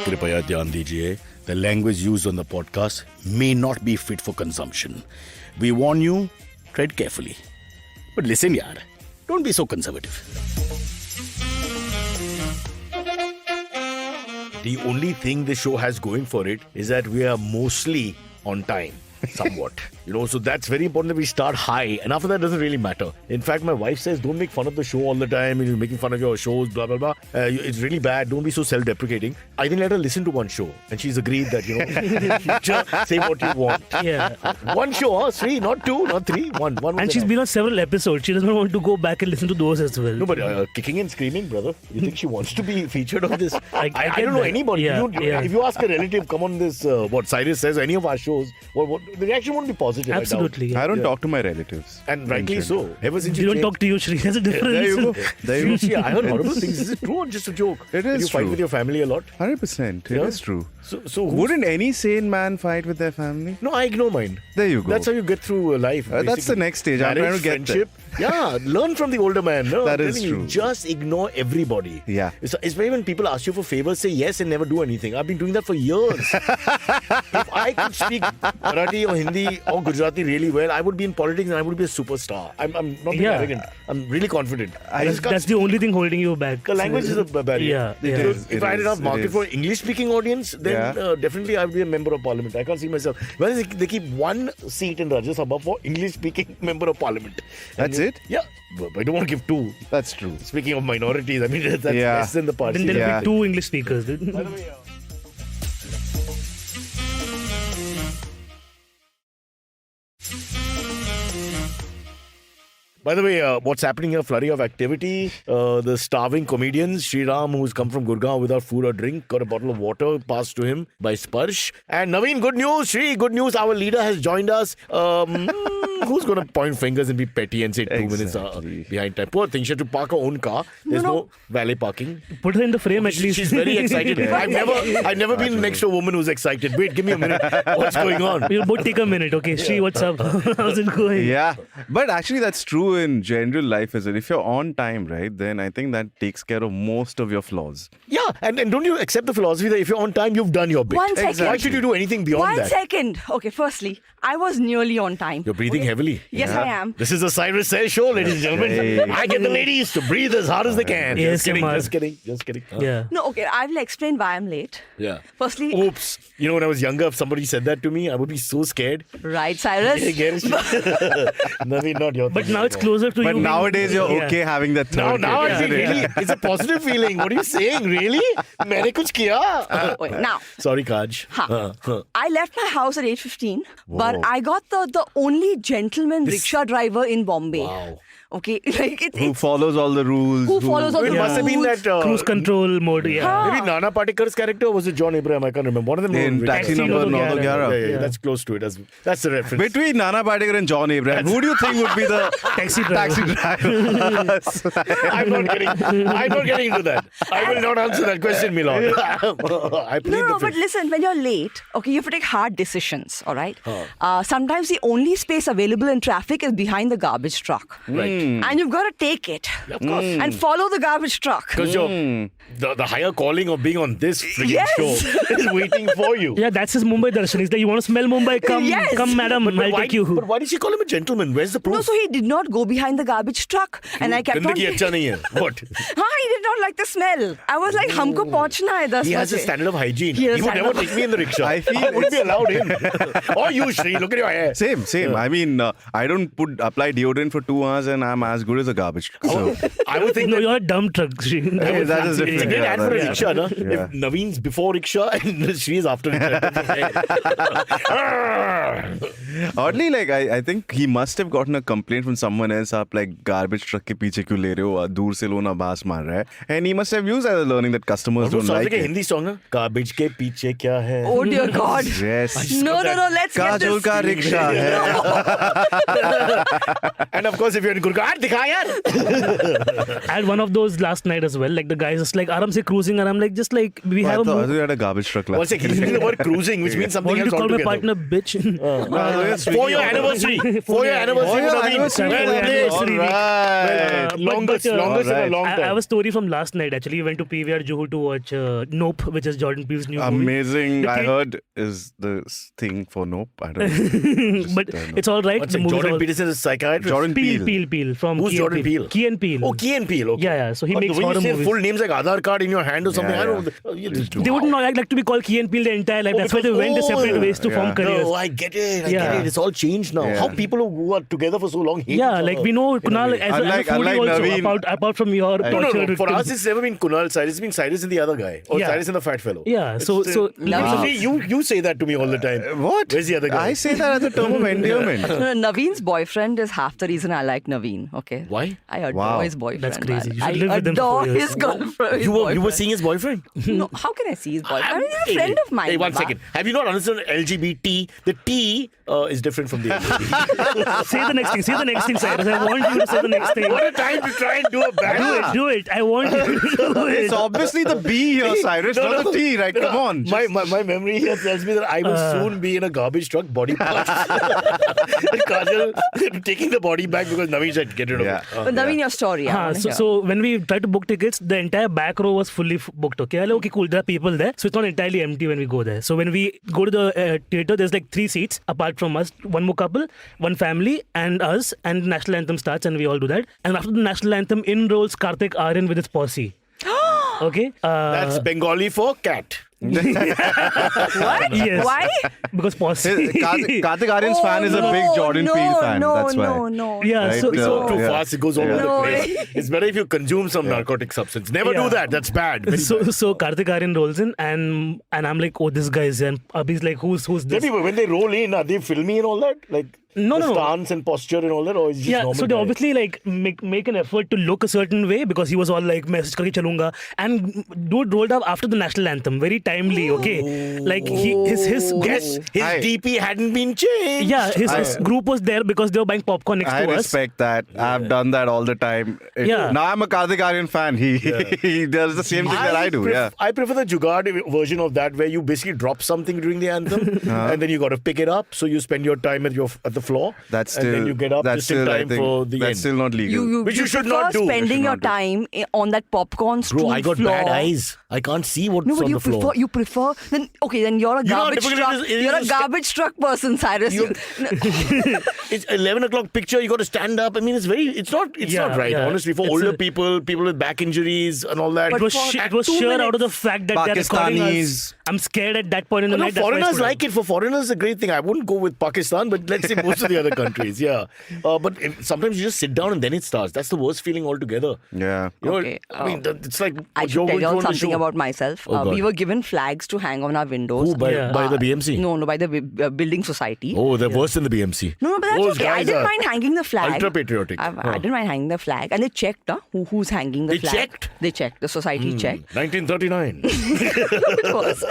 कृपया ध्यान दीजिए. The language used on the podcast may not be fit for consumption. We warn you, tread carefully. But listen, yaar, don't be so conservative. The only thing this show has going for it is that we are mostly on time. Somewhat. So that's very important that we start high, and after that doesn't really matter. In fact, my wife says, don't make fun of the show all the time, you're making fun of your shows, blah, blah, blah. It's really bad. Don't be so self-deprecating. I think let her listen to one show, and she's agreed that, just say what you want. Yeah. One show, Sri, not two, not three, one. And she's been on several episodes. She doesn't want to go back and listen to those as well. No, but kicking and screaming, brother. You think she wants to be featured on this? I don't know that. anybody. Yeah, If you ask a relative, come on this, what Cyrus says, any of our shows, what the reaction won't be positive. Absolutely. I don't talk to my relatives. And rightly so. Ever since You don't talk to you, Shri. There's a difference. There you go. There you go. See, I heard horrible things. Is it true or just a joke? It is You fight true. with your family a lot? 100%. It is true. So Wouldn't any sane man fight with their family? No, I ignore mine. There you go. That's how you get through life. That's basically. the next stage. I'm trying to get friendship. Yeah, learn from the older man. No, That I'm is telling you, true. just ignore everybody. Yeah. Especially when people ask you for favors, say yes and never do anything. I've been doing that for years. If I could speak Marathi or Hindi or Gujarati really well, I would be in politics and I would be a superstar. I'm not being arrogant. I'm really confident. That's the only thing holding you back. The language is a barrier. Yeah. It is. If I had enough market for English-speaking audience, then definitely I would be a member of parliament. I can't see myself. Well, they keep one seat in Rajya Sabha for English-speaking member of parliament. That's it? Yeah. But I don't want to give two. That's true. Speaking of minorities, I mean, that's less than the party. Then there'll be two English speakers. By the way, what's happening here? Flurry of activity. The starving comedians, Sriraam, who's come from Gurgaon without food or drink, got a bottle of water passed to him by Sparsh. And Navin, good news. Sri, good news. Our leader has joined us. Who's going to point fingers and be petty and say 2 minutes behind time? Poor thing. She had to park her own car. There's no valet parking. Put her in the frame at least. She's very excited. I've never been next to a woman who's excited. Wait, give me a minute. What's going on? We'll both take a minute. Okay, Shri, what's up? How's it going? Yeah. But actually, that's true in general life as well. If you're on time, right, then I think that takes care of most of your flaws. Yeah, and don't you accept the philosophy that if you're on time, you've done your bit? 1 second. Exactly. Why should you do anything beyond One that? second. Okay, firstly, I was nearly on time. You're breathing heavily. Yes, I am. This is the Cyrus Sales show, ladies and gentlemen. Hey. I get the ladies to breathe as hard as they can. Yes, Just kidding. Yeah. No, okay, I will explain why I'm late. Yeah. Firstly, Oops. When I was younger, if somebody said that to me, I would be so scared. right, Cyrus? Naveen, not your But thing now it's anymore. closer to But you. nowadays, you're Yeah. okay having that third Now kid, I isn't feel it? really, it's a positive feeling. What are you saying? Really? मैंने कुछ किया? Wait, now, Sorry, Kaj. I left my house at 8:15, but I got the only gentleman rickshaw driver in Bombay. Wow. Okay, like Who follows all the rules. who follows all It the must have been rules. that... Cruise control mode. Yeah. Maybe Nana Patekar's character or was it John Abraham? I can't remember. One of them. In Taxi Number 911. Yeah, that's close to it. That's the reference. Between Nana Patekar and John Abraham, who do you think would be the Taxi driver. I'm not getting into that. I will not answer that question, Milord. I plead No, the but fifth. listen, when you're late, okay, you have to take hard decisions, all right? Sometimes the only space available in traffic is behind the garbage truck. Right. And you've got to take it. Of course. And follow the garbage truck. Because the higher calling of being on this freaking Yes. show is waiting for you. Yeah, that's his Mumbai darshan. He's like, you want to smell Mumbai? Come, Yes. come, madam. I'll take you. But why did she call him a gentleman? Where's the proof? No, so he did not go behind the garbage truck. And I kept on... Gandagi अच्छा नहीं है. What? He did not like the smell. I was like, humko pahunchna hai 10 He has a baje. standard of hygiene. He He has would standard never of- take me in the rickshaw. I feel wouldn't be allowed in. Or you, Shri. Look at your hair. Same. I mean, I don't apply deodorant for 2 hours and I'm as good as a garbage truck. So, I would think No, that you're a dumb truck. Shri. Okay, that is it's a different. great ad for a Yeah. rickshaw, no? Yeah. If Naveen's before rickshaw and Shri is after rickshaw. Oddly, like I think he must have gotten a complaint from someone else. आप like garbage truck के पीछे क्यों ले रहे हो? दूर से लो ना बास मार रहा है. And he must have used as a learning that customers वो don't सॉरी like के it. हिंदी सॉन्ग है garbage के पीछे क्या है? Oh dear God. Yes. No, let's get Kajol this. का रिक्शा है. And of course, if you're in Gurgaon, दिखा यार. I had one of those last night as well. Like the guy's just like, Aram se cruising, and I'm like, just like, we I have a thought move. you had a garbage truck One last. second, he's using the word cruising, which means something What did else you call my altogether. partner, bitch? For your anniversary. For your anniversary, For your Naveen. anniversary. Well played. Anniversary. All right. Longest But, in a long I time. was told story from last night. Actually, we went to PVR Juhu to watch Nope, which is Jordan Peele's new movie. Amazing. The I kid- heard is the thing for Nope. I don't know. Just, But it's all right. What's The it? movie's Jordan all- Peterson is a psychiatrist. Jordan Peele. Peele from Who's Key Jordan and Peele? Key and Peele. Oh, Key and Peele. Okay. Yeah. So he But makes when you horror say movies. full names like Aadhaar card in your hand or something, Yeah, I don't know. They wouldn't like to be called Key and Peele the entire life. That's why they went their separate ways to form careers. No, I get it. I get Yeah. it. It's all changed now. Yeah. How people who are together for so long hate Yeah, each like other. we know In a Kunal way. as a Unlike foodie also. Naveen. Apart from your No. tortured For victims. us, it's never been Kunal Cyrus. It's been Cyrus and the other guy. Or Yeah. Cyrus and the fat fellow. Yeah, so You say that to me all the time. What? Where's the other guy? I say that as a term of endearment. Naveen's boyfriend is half the reason I like Naveen. Okay. Why? I adore Wow. his boyfriend. That's crazy. man. You should I live with him for adore 4 years. his girlfriend. You were boyfriend. seeing his boyfriend? No, how can I see his boyfriend? I mean, he's a Hey, friend of mine. Hey, one Baba. second. Have you not understood LGBT? The T is different from the LGBT. Say the next thing. Say the next thing, Cyrus. I want you to say the next thing. What a time to try and do a bad Do it. I want you to do it. It's obviously the B here, Cyrus, not the T, right? Come on. My memory here tells me that I will soon be in a garbage truck, body parts. Kajol taking the body back because Naveen said, get rid of Yeah. it. But Naveen, your story. I wanna hear. So when we tried to book tickets, the entire back row was fully booked. Okay, okay, cool. There are people there, so it's not entirely empty when we go there. So when we go to the theater, there's like 3 seats apart from us. One more couple, one family, and us. And national anthem starts, and we all do that. And after the national anthem, in rolls Kartik Aaryan with his posse. Okay, That's Bengali for cat. What? Yes. Why? because posse. Kartik Aaryan's fan is a big Jordan Peele fan. That's why. No. Yeah, Right, so Too Yeah. fast, it goes all over No the place. way. It's better if you consume some narcotic substance. Never do Yeah. that. That's bad. Very bad. So Kartik Aaryan rolls in, and I'm like, oh, this guy is in. Abhi's like, who's Tell this? me, when they roll in, are they filming and all that? Like No, the no. stance and posture and all that, or is it just Yeah, normal so they guy? obviously like make an effort to look a certain way because he was all like message karke chalunga, and dude rolled up after the national anthem, very timely. Okay, like his Guess his Aye. DP hadn't been changed. yeah his group was there because they were buying popcorn next I to us. respect that. I've done that all the time. Yeah. Now I'm a Kartik Aaryan fan. He does the same thing that I do. Yeah. I prefer the Jugaad version of that, where you basically drop something during the anthem, and then you got to pick it up. So you spend your time at the floor. That's and still. then you get up that's just in still, I time think, for the that's end. still not legal. Which you should prefer not do. You spending should your not do. time on that popcorn stool Bro, I got floor. bad eyes. I can't see what's No, but on you the floor. prefer. Then you're a You know how garbage difficult truck. it is You're to a sta- garbage truck person, Cyrus. You- It's 11 o'clock picture. You got to stand up. I mean, it's not Yeah, right. yeah. Honestly, for It's older a- people with back injuries and all that. It was, for it was 2 sure out of the minutes. fact that they're recording us. Pakistanis. I'm scared at that point in the No, night. that's why I foreigners stood up. like it. For foreigners, it's a great thing. I wouldn't go with Pakistan, but let's say most of the other countries, yeah. But sometimes you just sit down and then it starts. That's the worst feeling altogether. Yeah. You know, Okay, I mean, it's like I you're should tell going you all on the something show. about myself. Oh, God. We were given flags to hang on our windows. Who, by Yeah. the BMC? No, by the building society. Oh, they're worse than the BMC. No, but that's Those okay. I guys didn't are mind hanging the flag. Ultra patriotic. I didn't mind hanging the flag. And they checked who's hanging the They flag. checked? They checked. The society checked. 1939. It was.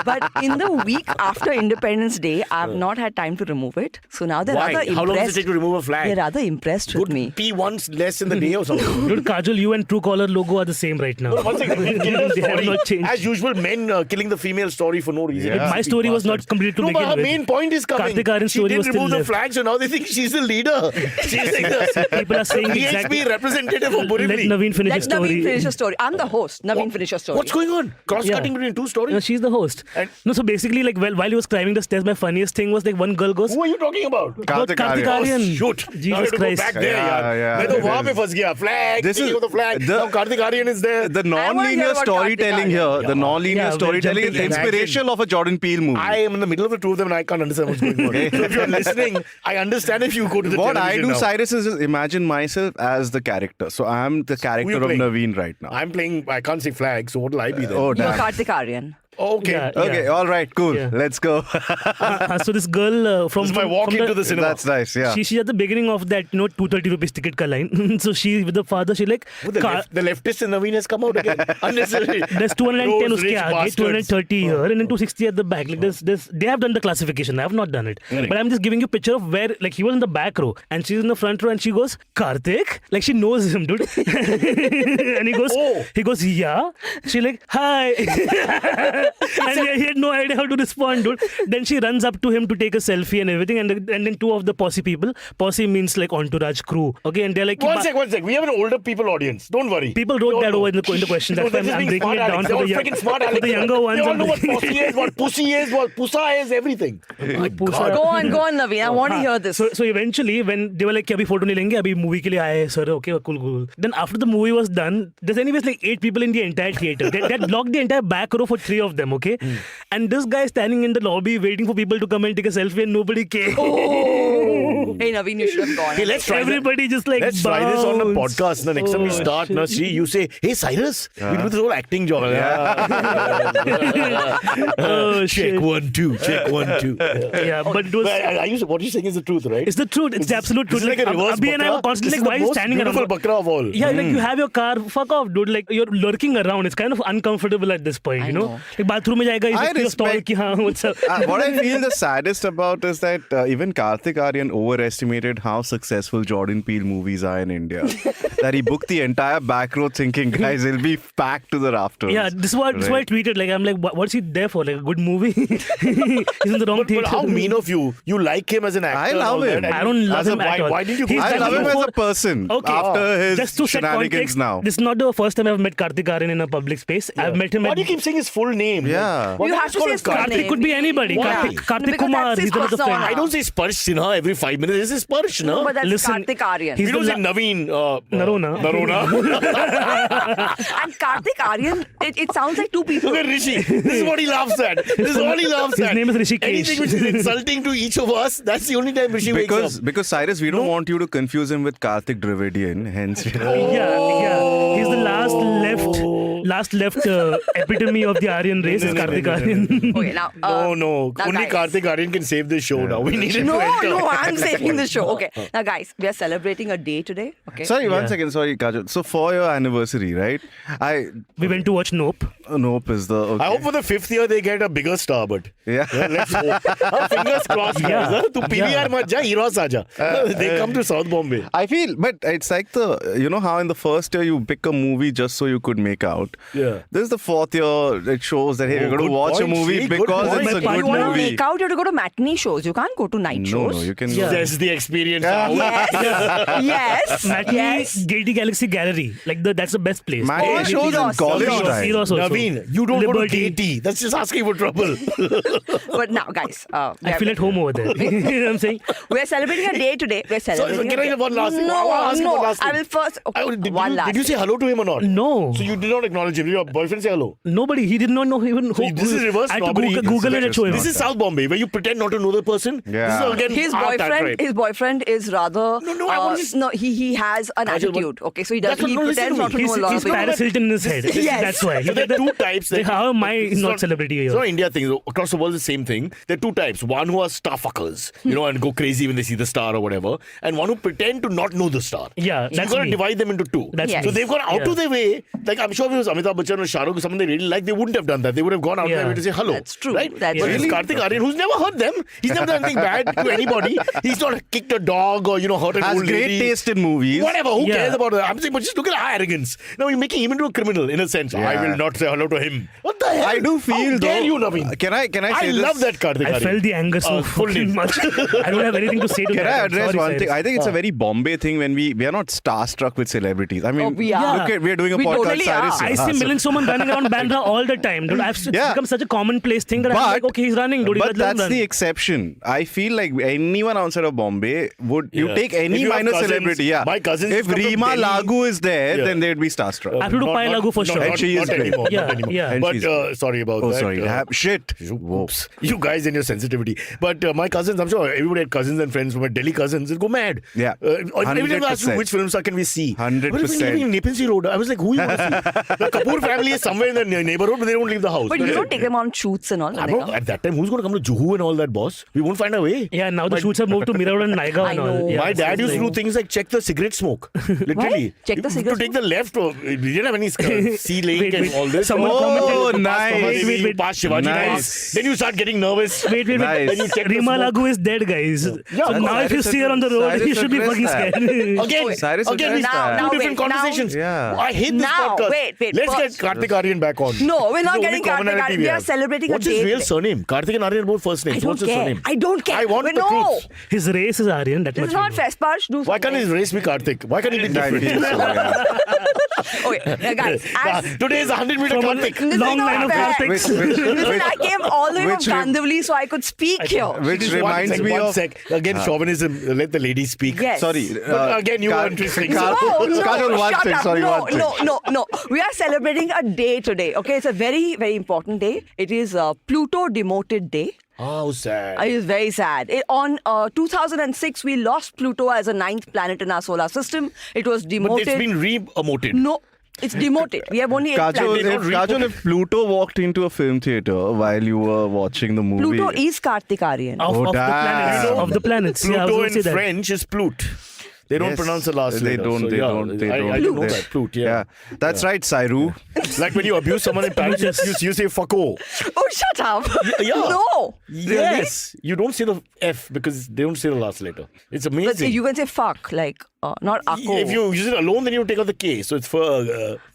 But in the week after Independence Day, I've not had time to remove it. So now they're Why? rather impressed. How long does it take to remove a flag? They're rather impressed with Good me. pee once less in the day or something. Dude, Kajol, you and Truecaller logo are the same right now. One second, we killed her They have story. not changed. As usual, men killing the female story for no reason. Yeah. My story was not completed to No, but begin her with. main point is coming. Kartik Aaryan's She story didn't was still remove the left. flag, so now they think she's the leader. She's like the People are saying exactly. PHP representative of Let Borivali. Naveen finish Let his story. Naveen finish your story. I'm the host. Naveen, finish your story. What's going on? Cross-cutting Yeah. between two stories? No, she's the host. And- No, so basically, like, while he was climbing the stairs, my funniest thing was like one girl goes, Who are you talking about? Kartik Kartik Aaryan. Aaryan. Shoot. Jesus now I have to Christ. go back there, Yeah, yaar. yeah, मैं तो it वहाँ पे is. फंस गया. Flag. This Speaking is of the flag. the- now Kartik Aaryan is there. The I wanna hear non-linear about storytelling Kartik here, Aaryan. the non-linear Yeah, we're storytelling is the jumping in. inspiration of a Jordan Peele movie. I am in the middle of the two of them and I can't understand what's going on. So if you're listening, I understand if you go to the What I television do, now. Cyrus, is just imagine myself as the character. So I'm the character of playing? Naveen right now. I'm playing, I can't say flag, so what will I be then? Oh, You're damn. Kartik Aaryan. Okay. Yeah. Okay, all right, cool. Yeah. Let's go. so this girl from This is my from- walk from into the cinema. That's nice, yeah. She's at the beginning of that, 230 rupees ticket ka line. So she with the father, she like, Oh, the leftist in Naveen has come out again. Unnecessary. there's 210 Those uske rich aage, bastards. 230 here, and then 260 at the back. Like this, they have done the classification. I have not done it, but I'm just giving you a picture of where, like, he was in the back row and she's in the front row, and she goes, Kartik, like she knows him, dude. And he goes, Oh. yeah. She like, hi. And he had no idea how to respond, dude. Then she runs up to him to take a selfie and everything, and then two of the posse people. Posse means like entourage crew. Okay, and they're like, One sec. We have an older people audience. Don't worry. people wrote that over in the question. That's why I'm breaking it down for the younger ones. They all know what posse is, what pussy is, what pussa is, everything. My God. Go on, Naveen. I want to hear this. So eventually, when they were like, "Abhi photo nahi lenge, abhi movie ke liye aaye, sir." Okay, cool. Then after the movie was done, there's anyways like 8 people in the entire theater. They blocked the entire back row for 3 of them. Okay, and this guy standing in the lobby waiting for people to come and take a selfie, and nobody came. Hey, Naveen, you should have gone. Hey, let's try Everybody just like Let's try this on the bounced. podcast. The next time we start, shit. na, Sri, you say, "Hey, Cyrus, we do this whole acting job." Oh shit. Check 1, 2. Check 1, 2. Yeah, but it was. What you're saying is the truth, right? It's the truth. It's the absolute truth. This is like a reverse Abhi and I were bakra. constantly This like, is why the is he standing most around? beautiful bakra of all. Yeah, like you have your car. Fuck off, dude. Like you're lurking around. It's kind of uncomfortable at this point, you know. Like bathroom mein jayega, I he's stall respect- ki haan, what's up? What I feel the saddest about is that even Kartik Aaryan overestimated how successful Jordan Peele movies are in India. That he booked the entire back row thinking, guys, it'll be packed to the rafters. Yeah, this is why I tweeted. Like I'm like, what's he there for? Like a good movie? He's in the wrong theater. But how mean of you. You like him as an actor. I and love all that, him. and I don't love as a- him at all. Why did you He's I done love him before- as a person Okay. after his Just to set shenanigans context, now. this is not the first time I've met Kartik Aaryan in a public space. I've met him Why at... do you keep saying his full name? Yeah. Why You don't have to call say him his full Kartik? Kartik could be anybody. Why? Kartik Because Kumar. that's his He's another persona. friend. I don't say Sparsh Sinha every 5 minutes. This is Sparsh, no? No, but that's Listen, Kartik Aaryan. he's We don't the say Naveen. Narona. And Kartik Aaryan, it sounds like two people. Look at Rishi. This is what he laughs at. This is all he laughs His at. name is Rishikesh. Anything which is insulting to each of us, that's the only time Rishi wakes up. Because Cyrus, we don't want you to confuse him with Kartik Dravidian. Hence, Yeah. He's the last left epitome of the Aryan race is Kartik Aaryan. Okay, now. No. now Only guys. Kartik Aaryan can save this show now. We need him to No, enter. I'm saving the show. Okay. Now, guys, we are celebrating a day today. Okay. Sorry, one Yeah. second. Sorry, Kajol. So for your anniversary, right? We went to watch Nope. Nope is the. Okay. I hope for the 5th year they get a bigger star, but Yeah. let's hope. Fingers crossed, guys. Yeah. Tu PVR mat ja, Heroes aaja. They come to South Bombay. I feel, but it's like you know how in the first year you pick a movie just so you could make out. Yeah. This is the 4th year. It shows that hey, Oh, we're going good to watch a point, movie Sri, good because point. it's a But good you want to movie. make out, you have to go to matinee shows. You can't go to night shows. No, you can. Yeah. That's the experience. Yes. Matinee Yes. Guilty Galaxy Gallery. Like that's the best place. Matinee Or shows in Heroes. college Heroes. time. Heroes also. Naveen, you don't go to Liberty. KT. That's just asking for trouble. But now, guys, I feel at home over there. You know what I'm saying? we're celebrating a day today. We're celebrating. can I a have day. one last thing? No, I'll ask you no. one last I thing. will first. Okay, one last. Did you say hello to him or not? No. So you did not acknowledge him. Did your boyfriend say hello? Nobody. He did not know even who. this is reverse I had to snobbery. Google it and show him. This is South Bombay, where you pretend not to know the person. Yeah. This is again His art boyfriend, right. his boyfriend is rather No, I want to just- no. He has an Kajol, attitude. Okay, so he does. That's what- He no, listen pretends to not to me. know a lot He's of Paris things. Hilton in his head. Yes. That's why. So there are two types. that- How am I It's not celebrity It's here? not India thing. Across the world, the same thing. There are two types. One who are star fuckers, and go crazy when they see the star or whatever, and one who pretend to not know the star. Yeah, So that's you've got to me. divide them into two. That's Yes. So me. they've gone out Yeah. of their way. Like I'm sure if it was Amitabh Bachchan or Shah Rukh or someone they really like, they wouldn't have done that. They would have gone out of their Yeah. way to say hello. That's true. Right? That's but true. it's Kartik Aaryan, who's never hurt them. He's never done anything bad to anybody. He's not kicked a dog or hurt an Has old great lady. taste in movies. Whatever, who Yeah. cares about that? I'm saying, but just look at our arrogance. Now you're making him into a criminal in a sense. I Yeah. will not say hello to him. What the hell? I do feel How dare though. you, Naveen? Can I I say love this? that Kartik I Aaryan. felt the anger so Full fucking name. much. I don't have anything to say to Can that. I I'm address sorry, one thing? Cyrus. I think it's a very Bombay thing when we are not starstruck with celebrities. I mean, Oh, we are. look at we're doing a We podcast. totally are. Cyrus. I see Milind Soman running around Bandra all the time, dude. It's Yeah. become such a commonplace thing that I'm like, okay, he's running, dude. But Let him that's run. the exception. I feel like anyone outside of Bombay would you Yeah. take If any you have minor cousins, celebrity. Yeah, my cousins if come from Reema Delhi- Lagu is there, Yeah. then they'd be starstruck. I have to do Pai Lagu for sure. And she is not great. anymore. Yeah, Not anymore. yeah. And But she's- sorry about Oh, that. sorry. Shit. Whoops. You guys and your sensitivity. But my cousins, I'm sure everybody had cousins and friends from my Delhi cousins. They'll go mad. Yeah. Every time I ask you 100%. which films can we see? 100%. Living in Nepean Sea Road. I was like, who you want to see? The Kapoor family is somewhere in the neighborhood, but they don't leave the house. But you don't take them on shoots and all. I'm not, at that time, who's going to come to Juhu and all that, boss? We won't find a way. Yeah, now the shoots have moved to Mira and Naigaon I and all. know. Yeah, My it's dad used to do like- things like check the cigarette smoke. Literally. Check the cigarette To take the left. We didn't have any sea lake Wait, and wait. all this. someone Oh, commented. nice. Wait. You pass Shivaji Nice. Nice. Then you start getting nervous. Wait. Nice. Then you check the Rima smoke. Lagu is dead, guys. So that's now if you see her on the road, Cyrus you should be addressed fucking that. scared. Again, Cyrus again, addressed that. two Now, different wait, now- conversations. Yeah. I hate this Now, podcast. wait, Let's first- get Kartik Aaryan back on. No, we're It's not the only getting Kartik commonality Aaryan. We are have. celebrating a What's his date real today. surname? Kartik and Aaryan are both first names. I don't What's his care. surname? I don't care. I want Wait, the no. truth. His race is Aryan. That This much is we not know. Fesparsh. Do Why can't something. his race be Kartik? Why can't he be I different? feel so, yeah. Okay, guys. As, Today is 100-meter From a Kartik. This is long not line of fair. Kartiks. Listen, I came all the way from which rem- Kandivali so I could speak here. Which Just reminds me one of. sec. Again, chauvinism. Let the lady speak. Yes. Sorry. But again, you were interesting. No, Kajol, one shut thing. up. Sorry, no, one thing. no. We are celebrating a day today. Okay, it's a very, very important day. It is Pluto Demoted Day. How sad. It is very sad. On 2006, we lost Pluto as a ninth planet in our solar system. It was But demoted. it's been re-emoted. No, it's demoted. We have only 8 Kajol, planets. if Pluto walked into a film theater while you were watching the movie. Pluto is Kartik Aaryan. Of, Oh, of the damn. planets. You know, Of the planets. Yeah, I was Pluto going to say in that. French is Plute. They don't Yes. pronounce the last They letter. don't. So, They yeah, don't. They I don't. didn't know They- that. Plute, yeah. That's right, Cyrus. Like when you abuse someone in Paris, you say fucko. Oh, shut up. Yeah. No. Yes. You don't say the F because they don't say the last letter. It's But amazing. you can say fuck, like, not ako. If you use it alone, then you take out the K. So it's for.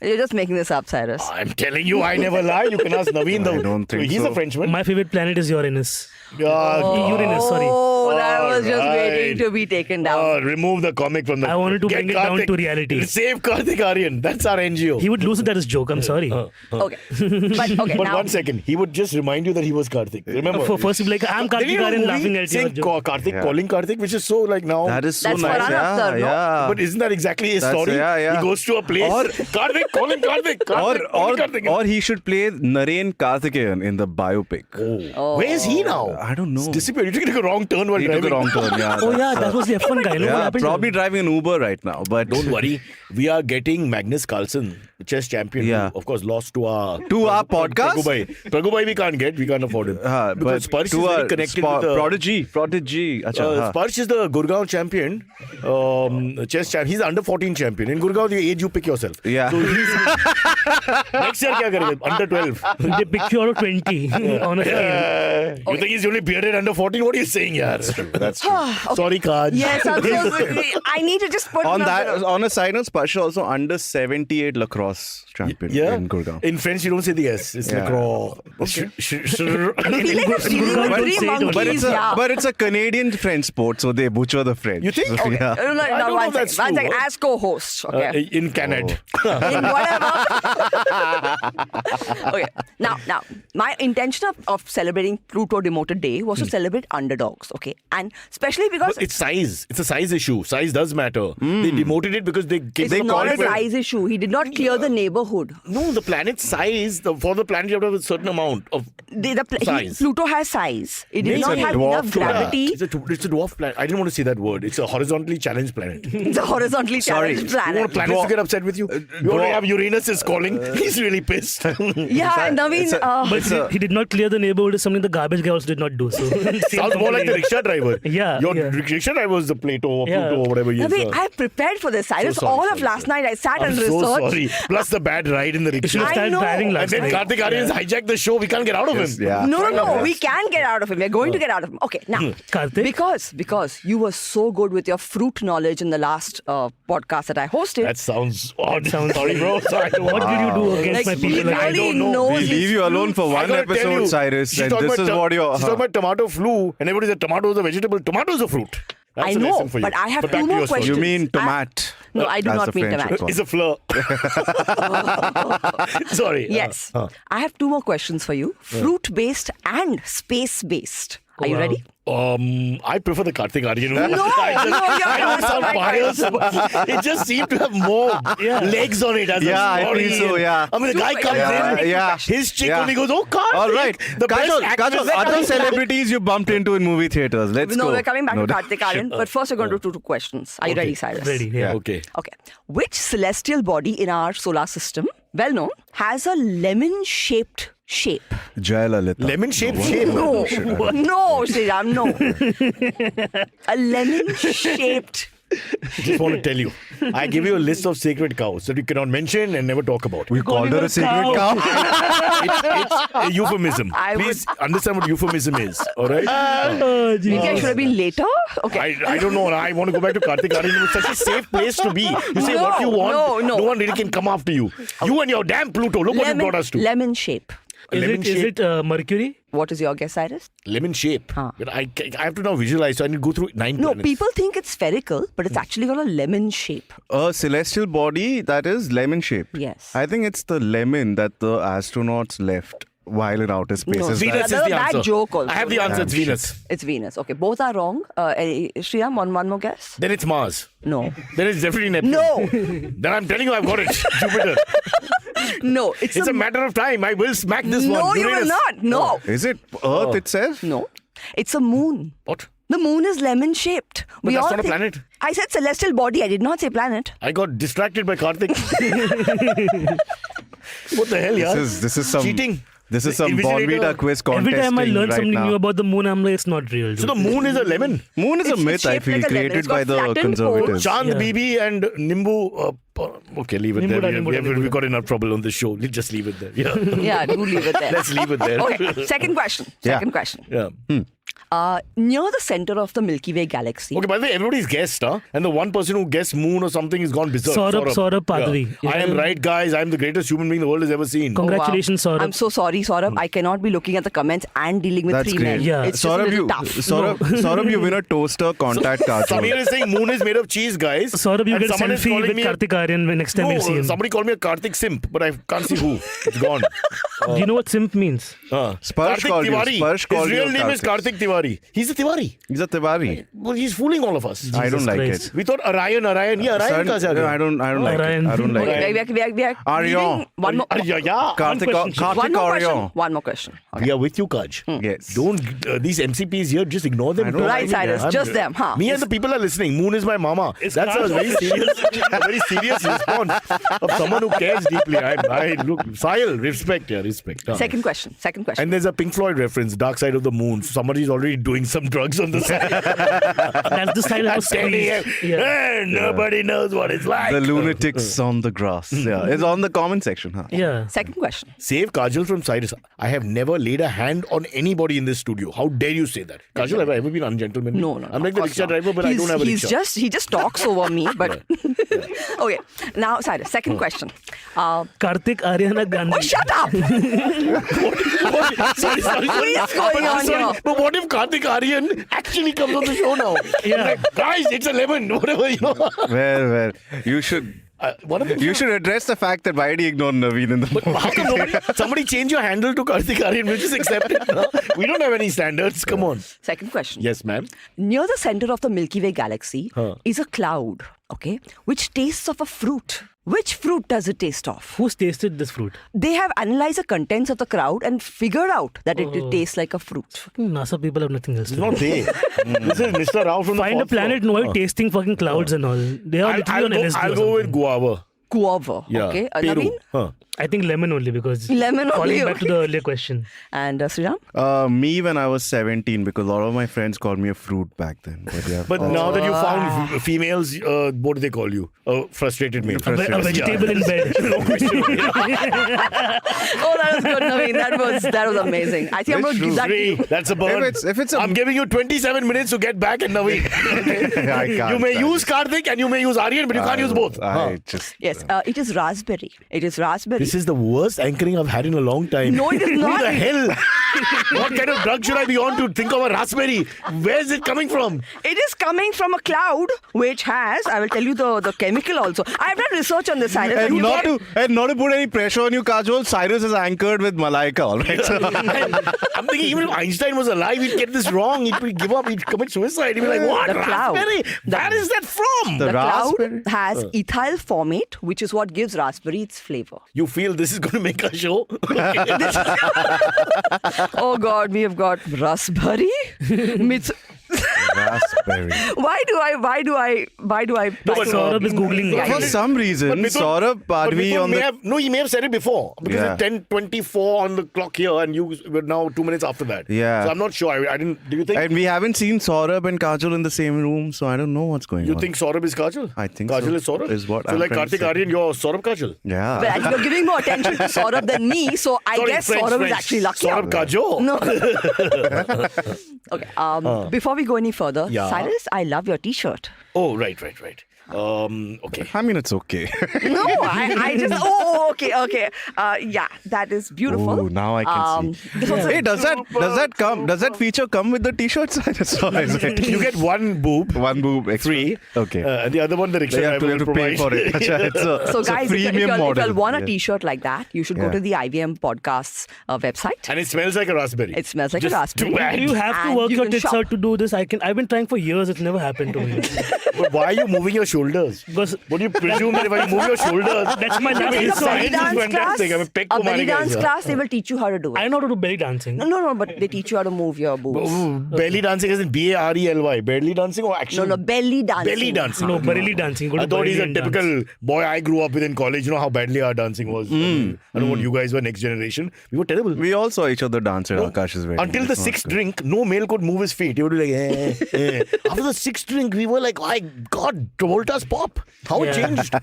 You're just making this up, Cyrus. I'm telling you, I never lie. You can ask Navin. I don't think He's so. a Frenchman. My favorite planet is Uranus. Uranus, sorry. Oh, that All was just waiting right. to be taken down. Remove the comic from the. I wanted to Get bring it down Karthik. to reality. Save Kartik Aaryan. That's our NGO. He would lose it at his joke. I'm sorry. Okay. But okay, But now. one second, he would just remind you that he was Kartik. Remember? First, he'd be like, I'm Then Kartik you know Aaryan movie laughing at saying you. Kartik, Yeah. calling Kartik, which is so like now. That is so That's nice. Farhan Yeah, Akhtar, no? yeah. But isn't that exactly his That's- story? yeah, yeah. He goes to a place. Or- Kartik, calling Kartik. Or Kartik. or he should play Naren Karthikeyan in the biopic. Oh. Where is he now? I don't know. He's disappeared. You took a wrong turn while He driving. took a wrong turn. Yeah. Oh, yeah, that was the F1 guy. No, what Yeah, happened to probably him? driving an Uber right now. But Don't worry. We are getting Magnus Carlsen, the chess champion. Yeah. Who, of course, lost to our podcast? Praghu Bhai we can't get. We can't afford him. but Because Sparsh is to very a connected with the... prodigy. Acha, Sparsh is the Gurgaon champion, chess champion. He's the under 14 champion. In Gurgaon, the age you pick yourself. Yeah. So he's next year क्या करेंगे? Under 12. They pick you out of 20 on a scale. You think he's only bearded under 14? What are you saying, yaar? That's true. Sorry, Kaj. Yes, I'm so good. I need to just put On another- that, on a side note, Sparsh is also under 78 lacrosse champion Yeah. in Gurgaon. In French, you don't say the S. It's Yeah. lacrosse. I feel like I'm dealing with Gurgaon three say it only. But monkeys. it's a but it's a Canadian French sport, so they butcher the French. You think? So, Okay. yeah. No, I don't know one if that's second. One true, second. huh? As co-host, okay. In Canada. In whatever. Okay. Now, my intention of celebrating Pluto Demoted Day was to celebrate underdogs, okay? And especially because But it's size. It's a size issue. Size does matter. They demoted it because they it's not a size issue. He did not clear the neighborhood. No, the planet's size. For the planet, you have to have a certain amount of size. Pluto has size. It did Maybe not it's a have dwarf enough planet. gravity. It's a dwarf planet. I didn't want to say that word. It's a horizontally challenged planet. You It's a horizontally challenged want planet. planets to get upset with you? You already have Uranus is calling. He's really pissed. Yeah, Navin. But he did not clear the neighborhood. Is something the garbage guy also did not do. So Sounds more like the rickshaw driver. Yeah, Your yeah. rickshaw driver was the Pluto or Yeah. Pluto or whatever he is. Navin, I prepared for this. Cyrus, sorry, all sorry, of last sorry. night I sat I'm and so researched. sorry. Plus the bad ride in the you should rickshaw. have started know. driving And last then night. Kartik Aaryan has hijacked the show. We can't get out of him. Yeah. No. We can get out of him. We're going to get out of him. Okay, now. Kartik? Because you were so good with your fruit knowledge in the last podcast that I hosted. That sounds odd. sounds- Sorry, bro. Sorry. What did you do against Like, my people? he I really don't know. knows We his leave you alone fruits. for I one gotta tell episode, you, Cyrus. she's And talking this about is what you're. She's talking about tomato flu, and everybody said tomato is a vegetable. Tomato is a fruit. That's I a know, lesson for you. but I have back two to more your story. You questions. mean tomate? No, I do As not the mean French would tomato. call It's a fleur. Sorry. Yes. I have two more questions for you. Fruit-based and space-based. Are you Wow. ready? I prefer the Kartik Aaryan one. No, I you're don't sound not. biased, but it just seemed to have more legs on it as a Yeah, I story. feel so, yeah. I mean, the guy comes in, Yeah. his chick Yeah. only goes, oh, Kartik. All right. The best Kajol, actress. other celebrities you bumped into in movie theaters. Let's No, go. we're coming back No, to Kartik Aaryan. But first, we're going to do two questions. Are you ready, Cyrus? Ready, yeah. Okay. Okay. Which celestial body in our solar system, well known, has a lemon-shaped shape? Jayalalitha. Lemon-shaped shape. No, Sriraam, no. A lemon-shaped Just want to tell you. I give you a list of sacred cows that you cannot mention and never talk about. We called her a sacred cow. It's a euphemism. Please understand what euphemism is. All right? Maybe I should have been later. Okay. I don't know. I want to go back to Kartik Aaryan. It's such a safe place to be. You say what you want. No. No one really can come after you. You and your damn Pluto. Look what you brought us to. Lemon shape. Is it Mercury? What is your guess, Cyrus? Lemon shape. Huh. But I have to now visualize, so I need to go through 9 No, planets. people think it's spherical, but it's actually got a lemon shape. A celestial body that is lemon shaped. Yes. I think it's the lemon that the astronauts left while in outer space. No, Is that- Venus is Another the bad answer. joke also. I have the answer. It's Damn shit. Venus. It's Venus. Okay, both are wrong. Sriraam, one more guess? Then it's Mars. No. Then it's definitely Neptune. No. Then I'm telling you, I've got it. Jupiter. No. It's a matter of time. I will smack this one. No, you will Uranus. not. No. Is it Earth itself? No. It's a moon. What? The moon is lemon shaped. But that's not a planet. I said celestial body. I did not say planet. I got distracted by Kartik. What the hell, yeah? This is some cheating. This is some Invigilator. Bonvita quiz contest. Every time I learn right something now. new about the moon, I'm like, it's not real. So Dude. the moon is a lemon. Moon is a It's myth, I shaped feel, like a lemon. created It's got by the flattened conservatives. Chand, Yeah. Bibi, and Nimbu. Okay, leave it Nimbuda, there. Nimbuda. We've got enough trouble on this show. Let's just leave it there. Yeah. Yeah, do leave it there. Let's leave it there. Okay, second question. Second question. Yeah. Near the center of the Milky Way galaxy. Okay, by the way, everybody's guessed, huh? And the one person who guessed moon or something is gone berserk. Saurabh Padri. Yeah. I am right, guys. I am the greatest human being the world has ever seen. Congratulations, Wow. Saurabh. I'm so sorry, Saurabh. I cannot be looking at the comments and dealing with That's three great. men. Yeah. It's just a little tough. Saurabh, you win a toaster contact card. Samir is saying moon is made of cheese, guys. Saurabh, you And get a someone is selfie calling with me Kartik Aaryan when next time you see him. Somebody called me a Kartik simp, but I can't see who. It's gone. Do you know what simp means? Sparsh Kartik called you. Tiwari. Sparsh called His you real name is Kartik Tiwari. He's a Tiwari. He's a Tiwari. Well, he's fooling all of us. I don't like Christ. it. We thought Aryan. Yeah, Aryan kahan se aa gaya? I don't like Orion. it. I don't like Okay, it. we are Aryan. leaving one more. Yeah. Kartik One more question. Aaryan. One more question. We are with you, Kaj. Yes. Don't these MCPs here, just ignore them. I don't Don't Right, mind Cyrus, them. just them, huh? Me and the people are listening. Moon is my mama. That's a very serious response of someone who cares deeply. I look, Sahil, respect. Second question. And there's a Pink Floyd reference, Dark Side of the Moon. So somebody's already doing some drugs on the side. That's the style I was 10 a.m. Yeah. And nobody knows what it's like. The lunatics on the grass. Yeah, it's on the comment section, huh? Yeah. Second question. Save Kajol from Cyrus. I have never laid a hand on anybody in this studio. How dare you say that? Kajol, have I ever been ungentlemanly? No. I'm like of the course rickshaw not. driver, but I don't have a rickshaw. He just talks over me. But okay. Now, Cyrus, second question. Kartik Aaryan Gandhi. Oh, shut up! Sorry. What is going on here? But what if Kartik Aaryan actually comes on the show now? Yeah. Like, guys, it's a lemon. Whatever, you know. Well, you should. One of them. You should address the fact that why do you ignore Navin in the How come somebody change your handle to Kartik Aaryan? We'll just accept it. No? We don't have any standards. Come on. Second question. Yes, ma'am. Near the center of the Milky Way galaxy is a cloud, okay, which tastes of a fruit. Which fruit does it taste of? Who's tasted this fruit? They have analyzed the contents of the cloud and figured out that it tastes like a fruit. Fucking NASA people have nothing else to It's do. not they. This is Mr. Rao from Find the a planet fourth floor. knowing tasting fucking clouds and all. They are literally on LSD. I'll or go with something. guava. Guava, Yeah. okay. Peru. Navin? Huh. I think lemon only because Lemon calling only, back to the earlier question. And Sriraam? Me when I was 17 because a lot of my friends called me a fruit back then. But, yeah, But now that you found females, what do they call you? Frustrated male. A vegetable in bed. No question. Oh, that was good, Navin. That was amazing. I think I'm going to give that to Three. you. That's a bird. If it's a- I'm giving you 27 minutes to get back and Naveen. I can't. You may use Karthik and you may use Aryan, but you can't use both. I just. Yes, it is raspberry. It is raspberry. This is the worst anchoring I've had in a long time. No, it is not. Who the hell? What kind of drug should I be on to think of a raspberry? Where is it coming from? It is coming from a cloud which has, I will tell you the chemical also. I have done research on this, Cyrus. And you not get- to put any pressure on you, Kajol, Cyrus is anchored with Malaika, all right? So, I'm thinking even if Einstein was alive, he'd get this wrong. He'd give up. He'd commit suicide. He'd be like, what? The cloud. Raspberry? Where is that from? The the cloud raspberry? has ethyl formate, which is what gives raspberry its flavor. You feel this is going to make a show? Oh God, we have got raspberry. Raspberry. Why do I? but Saurabh is Googling Yeah, For it. some reason, Saurabh Padvi on the... No, he may have said it before because Yeah. it's 10:24 on the clock here, and you were now 2 minutes after that. Yeah. So I'm not sure. I didn't. Do you think? And we haven't seen Saurabh and Kajol in the same room, so I don't know what's going You on. think Saurabh is Kajol? I think Kajol so, is Saurabh. is what so I'm like trying to Kartik say. Aaryan, you're Saurabh Kajol. Yeah. But you're giving more attention to Saurabh than me, so I Sorry, guess French, Saurabh French. is actually lucky. Saurabh Kajol. No. Okay. Before we go any further, Yeah. Cyrus, I love your T-shirt. Oh, right. Okay. I mean, it's okay. No, I just. Oh, okay. Yeah, that is beautiful. Oh, now I can see. This was a- Hey, does that feature come with the t-shirts? That's all I said. You get one boob, One boob extra. free, Okay. and the other one the rickshaw You have driver to will pay provide. for it. It's So a guys, if premium you model. want a Yeah. T-shirt like that, you should go Yeah. to the IVM Podcast's website. And it smells like a raspberry. It smells like a Just raspberry. too bad. You have to And work you your can tits shop. out to do this. I've been trying for years. It's never happened to me. But why are you moving your shoulders? Because What do you presume that if I move your shoulders, that's my I last mean, In a resort. belly science is dance class, fantastic. I mean, peck a ko belly marega dance aisa. class, they will teach you how to do I it. know how to do belly dancing. No, but they teach you how to move your boobs. Belly dancing is in Barely. Belly dancing or action? No, belly dancing. Belly dancing. No, belly dancing. Go to I thought he's a Bareilly and dance. typical boy I grew up with in college. You know how badly our dancing was. I don't know what you guys were next generation. We were terrible. We all saw each other dance at Akash's wedding. Until the It's not sixth good. drink, no male could move his feet. He would be like, After the sixth drink, we were like, my God, Travolta's pop. How it Yeah. changed.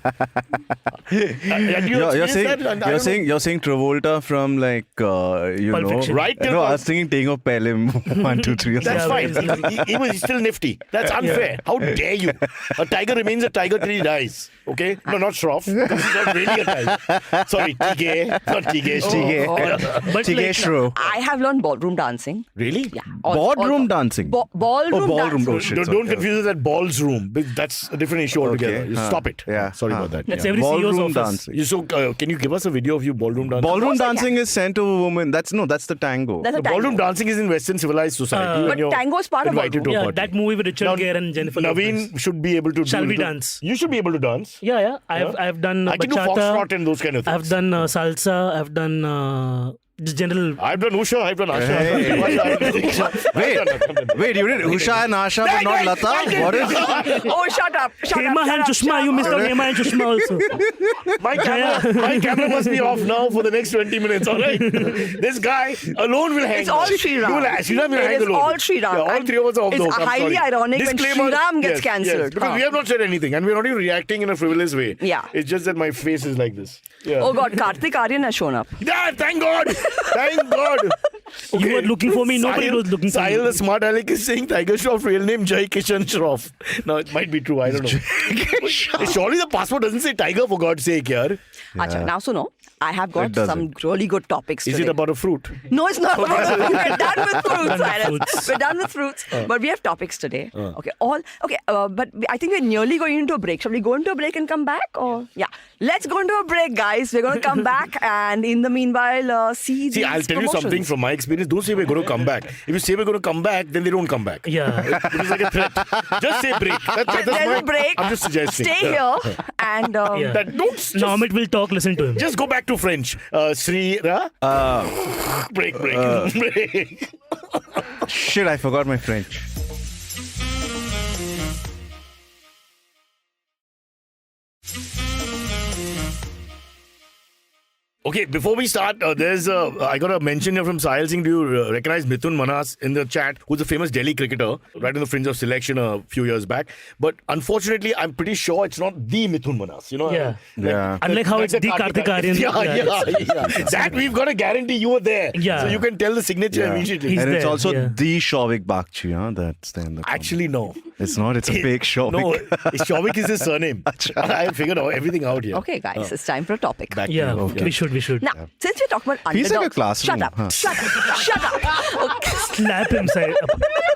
And you You're experienced that? And I don't know. you're saying Travolta from like you Pulp know Fiction. Right till No, I Pulp- was thinking Ting of Pelham 1, 2, 3 or That's something. fine. He was still nifty. That's unfair. How dare you? A tiger remains a tiger till he dies. Okay? No, not Shroff. Because he's not really a tiger. Sorry, Tige. Not Tige. it's Tige. But Tige like, Shro. I have learned ballroom dancing. Really? Yeah. Boardroom dancing? Ballroom ballroom. dancing. Oh, shit. Don't confuse it with balls room. That's a different issue altogether. Okay. You stop it. Yeah. Sorry about that. That's Yeah. every CEO's Ballroom office. dancing. So, can you give us a video of you ballroom dancing? Ballroom course I can. dancing is sent to a woman. That's the tango. That's a The ballroom tango. dancing is in Western civilized society. when But you're tango is part of invited to a Yeah, party. that movie with Richard Now, Gere and Jennifer Lopez. Naveen should be able to Shall do we little- dance? You should be able to dance. Yeah. I've done I can do bachata. foxtrot and those kind of things. I've done salsa. I've done just general. I've done Usha, I've done Asha. Hey. Wait, Wait, you did Usha and Asha, but not Lata? What is Oh, shut up. Hema and Chushma. You missed out Hema and Chushma also. my camera must be off now for the next 20 minutes, all right? This guy alone will hang. It's all Sriraam. Sriraam will It hang is alone. all Sriraam. Yeah, all And three of us are off the it's hook. I'm highly sorry. ironic when Disclaimer, Sriraam gets yes, cancelled. Yes, because Huh. we have not said anything and we're not even reacting in a frivolous way. Yeah. It's just that my face is like this. Yeah. Oh God, Kartik Aaryan has shown up. Yeah, thank God. Thank God. You were looking for me. Nobody was looking for Sahil, me. the smart aleck, is saying Tiger Shroff real name Jai Kishan Shroff. Now it might be true. I don't know. Surely the passport doesn't say Tiger for God's sake, yaar. Acha, now Suno, I have got It doesn't. some really good topics Is today. it about a fruit? No, it's not. We're done with fruits, Cyrus. fruits. We're done with fruits. But we have topics today. Okay, but I think we're nearly going into a break. Shall we go into a break and come back? Or yeah, let's go into a break, guys. We're going to come back, and in the meanwhile, see these I'll tell you promotions. something from my experience. Don't say we're going to come back. If you say we're going to come back, then they don't come back. Yeah. It's like a threat. Just say break. That's There's my, a break. I'm just suggesting. Stay here, and Yeah. That, don't just, Amit will talk. Listen to him. just go back to French. Sriraam. Break. Break. Shit, I forgot my French. Okay, before we start, there's I got a mention here from Sahil Singh. Do you recognize Mithun Manas in the chat, who's a famous Delhi cricketer, right on the fringe of selection a few years back? But unfortunately, I'm pretty sure it's not the Mithun Manas. You know? Yeah. Yeah. Unlike how Like it's the Kartik Aaryan. Yeah. That we've got a guarantee you were there. Yeah. So you can tell the signature Yeah. immediately. He's And it's there, also yeah. the Shavik Bakchi, huh? That's the end. Actually, no. It's not. It's a fake Shavik. No, Shavik is his surname. I figured everything out here. okay, guys, it's time for a topic. Back to Yeah. you. Okay. We should. Now, since we're talking about Feels like a underdogs, classroom, shut up, huh? shut up. Okay. Slap him, side.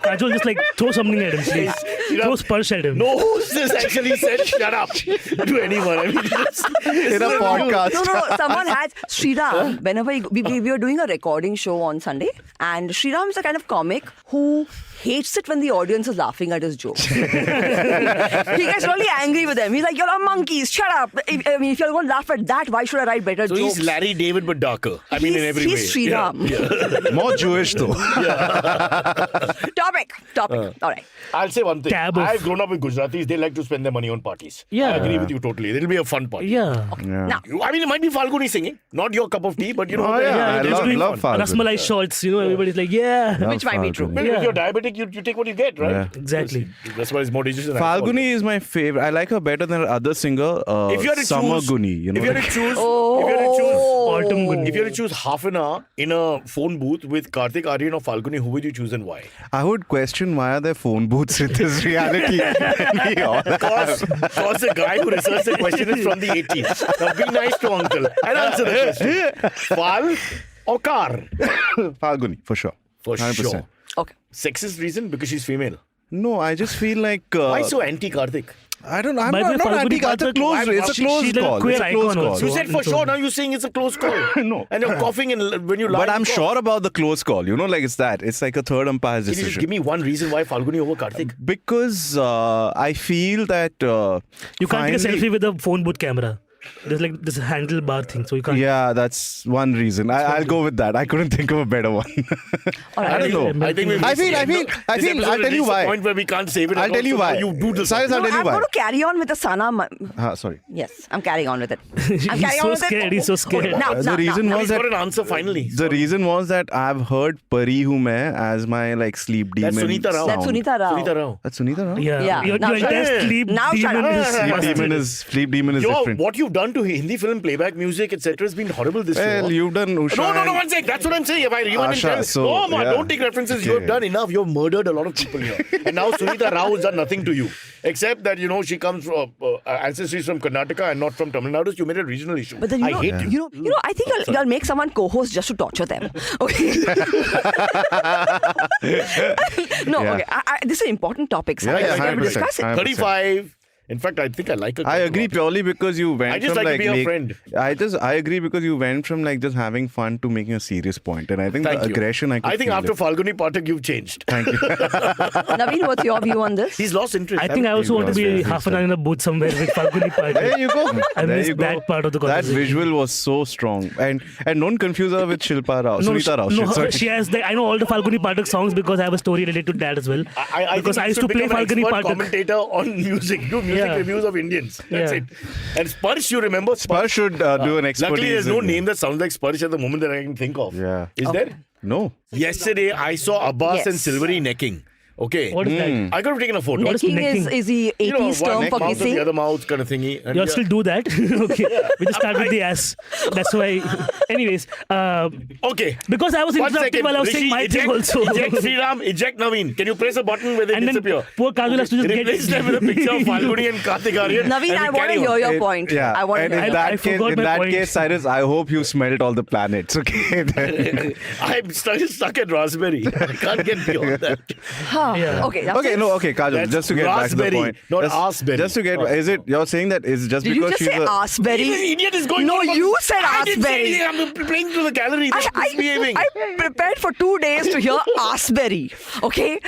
Kajol, just like throw something at him, please. Throw Sparsh at him. No host has actually said shut up to anyone. I mean, In a podcast. No. Someone has Sriraam. Whenever we were doing a recording show on Sunday, and Sriraam is a kind of comic who hates it when the audience is laughing at his jokes. He gets really angry with them. He's like, "You're all monkeys. Shut up. If you're going to laugh at that, why should I write better So jokes?" he's Larry David but darker. I mean, in every way. He's Sriraam. Yeah. More Jewish though. Topic. All right. I'll say one thing. Tab of- I've grown up with Gujaratis. They like to spend their money on parties. Yeah. I agree with you totally. It'll be a fun party. Yeah. Now, I mean, it might be Falguni singing. Not your cup of tea, but you know. Oh, yeah. I it's love doing Falguni. Rasmalai shots, everybody's like, yeah. which might be true. Well, Yeah. if you're diabetic, you take what you get, right? Yeah. Exactly. That's why it's more delicious than alcohol. Falguni is my favorite. I like her better than her other singer, If you had to Summer choose, Guni. You know, if you had to choose, Autumn Guni. if you had to choose half an hour in a phone booth with Kartik Aaryan or Falguni, who would you choose and why? I would question why are there phone booths in this reality. We all have. Because the guy who researched the question is from the 80s. Now be nice to uncle and answer the question. Fal or car? Falguni, for sure. For 100%. sure. Okay. Sexist reason? Because she's female. No, I just feel like Why so anti-Kartik? I don't know. I'm By the way, not Falguni anti. It's a Karthik- close. It's a She's close like a call. queer It's a close icon call. also. You said for sure, now you're saying it's a close call. No. And you're coughing and when you lie. But I'm you cough. sure about the close call. You know, like it's that. It's like a third umpire's Can you just decision. give me one reason why Falguni over Kartik? Because I feel that You can't take a finally- selfie with a phone booth camera. There's like this handlebar thing, so you can't. Yeah, that's one reason. I'll go with that. I couldn't think of a better one. I don't know. I think I feel- I'll tell you why. The point where we can't save it. I'll and tell you also why. now You do the Cyrus, I'll No, tell you I'm why. going to carry on with the Sana. Sorry. Yes, I'm carrying on with it. I'm He's carrying so on with scared. it. He's so scared. The reason Now was he's that got an answer finally. the reason was that I've heard Pari Hu Main as my like sleep demon. That's Sunita Rao. That's sound. Sunita Rao. Sunita Rao. That's Sunita Rao? Yeah. Yeah. Your Now shut entire up. sleep Now shut demon up. is Sleep demon is Yo, different. what you've done to Hindi film playback music, etc., has been horrible this year. Well, you've done Usha. No, and- one sec. That's what I'm saying. If I rewind and Asha, tell, so, no, man, yeah. don't take references. You have Okay. done enough. You've murdered a lot of people here. And now Sunita Rao has done nothing to you. Except that, she comes from ancestry from Karnataka and not from Tamil Nadu. So you made a regional issue. But then I hate you. I think you'll make someone co-host just to torture them. Okay. No, Yeah. okay. This is an important topic. Yeah, yeah, Let's 100%. discuss it. 100%. 35. In fact, I think I like her. I agree purely because you went I just from like to be her make- friend. I agree because you went from like just having fun to making a serious point, and I think Thank the you. aggression I could think feel after it. Falguni Pathak, you've changed. Thank you. Naveen, what's your view on this? He's lost interest. I think I also want to be half an hour in a booth somewhere with Falguni party. There you go. I There missed you go. that part of the That conversation. visual was so strong, and don't confuse her with Shilpa Rao, No, Sunita Rao. no, Sorry. she has. I know all the Falguni Pathak songs because I have a story related to that as well. I because think I you used should to play become an Falguni expert Pathak. commentator on music. Do music Yeah. reviews of Indians. That's Yeah. it. And Sparsh, you remember Spurs should do an expertise. Luckily, there's no in- name that sounds like Sparsh at the moment that I can think of. Yeah. Is there? No. Yesterday, I saw Abbas Yes. and Silvery necking. Okay. What is that? I could have taken a photo. What is Necking necking? is the 80s one term neck for mouth and kissing. the other mouth kind of thingy. And You all yeah. still do that? Okay. We just start with the ass. That's why. Anyways, Okay. because I was One interrupting second. while I was saying Rishi, my thing eject, also. Eject Sriraam, eject Naveen. Can you press a button where they And then disappear? poor Kajol has to just Replace get them with a picture of Falguni and Kartik Aaryan. Naveen, and I we want to carry hear on. your point. Yeah. I want and to in hear. that I case, forgot in my that point. case, Cyrus, I hope you smelt all the planets. Okay. I'm stuck at raspberry. I can't get beyond that. Yeah. Okay. that's Okay, it. no, okay, Kajol, That's just to get back to the raspberry, point. not just, arsberry. Just to get, is it, you're saying that is just Did you because just she's say a... arsberry? This idiot is going No, on about- you said I didn't say arsberry. anything. I'm playing to the gallery. They're misbehaving. I prepared for 2 days to hear arsberry. Okay.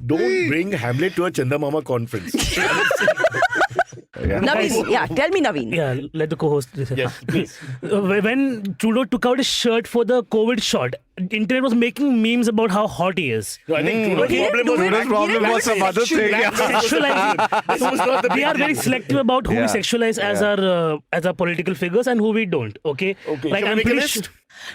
Don't bring Hamlet to a Chandamama conference. Naveen, yeah, tell me, Naveen. Yeah, let the co-host. Yes, please. When Trudeau took out his shirt for the COVID shot, internet was making memes about how hot he is. No, I think Trudeau's He didn't problem do it. was Trudeau's problem He was didn't some other sexual- thing. Yeah. Sexualizing. This was not the We big are very deal. selective about who we Yeah. sexualize as our political figures and who we don't. Okay. Okay, Like shall we I'm make a pretty list? sure.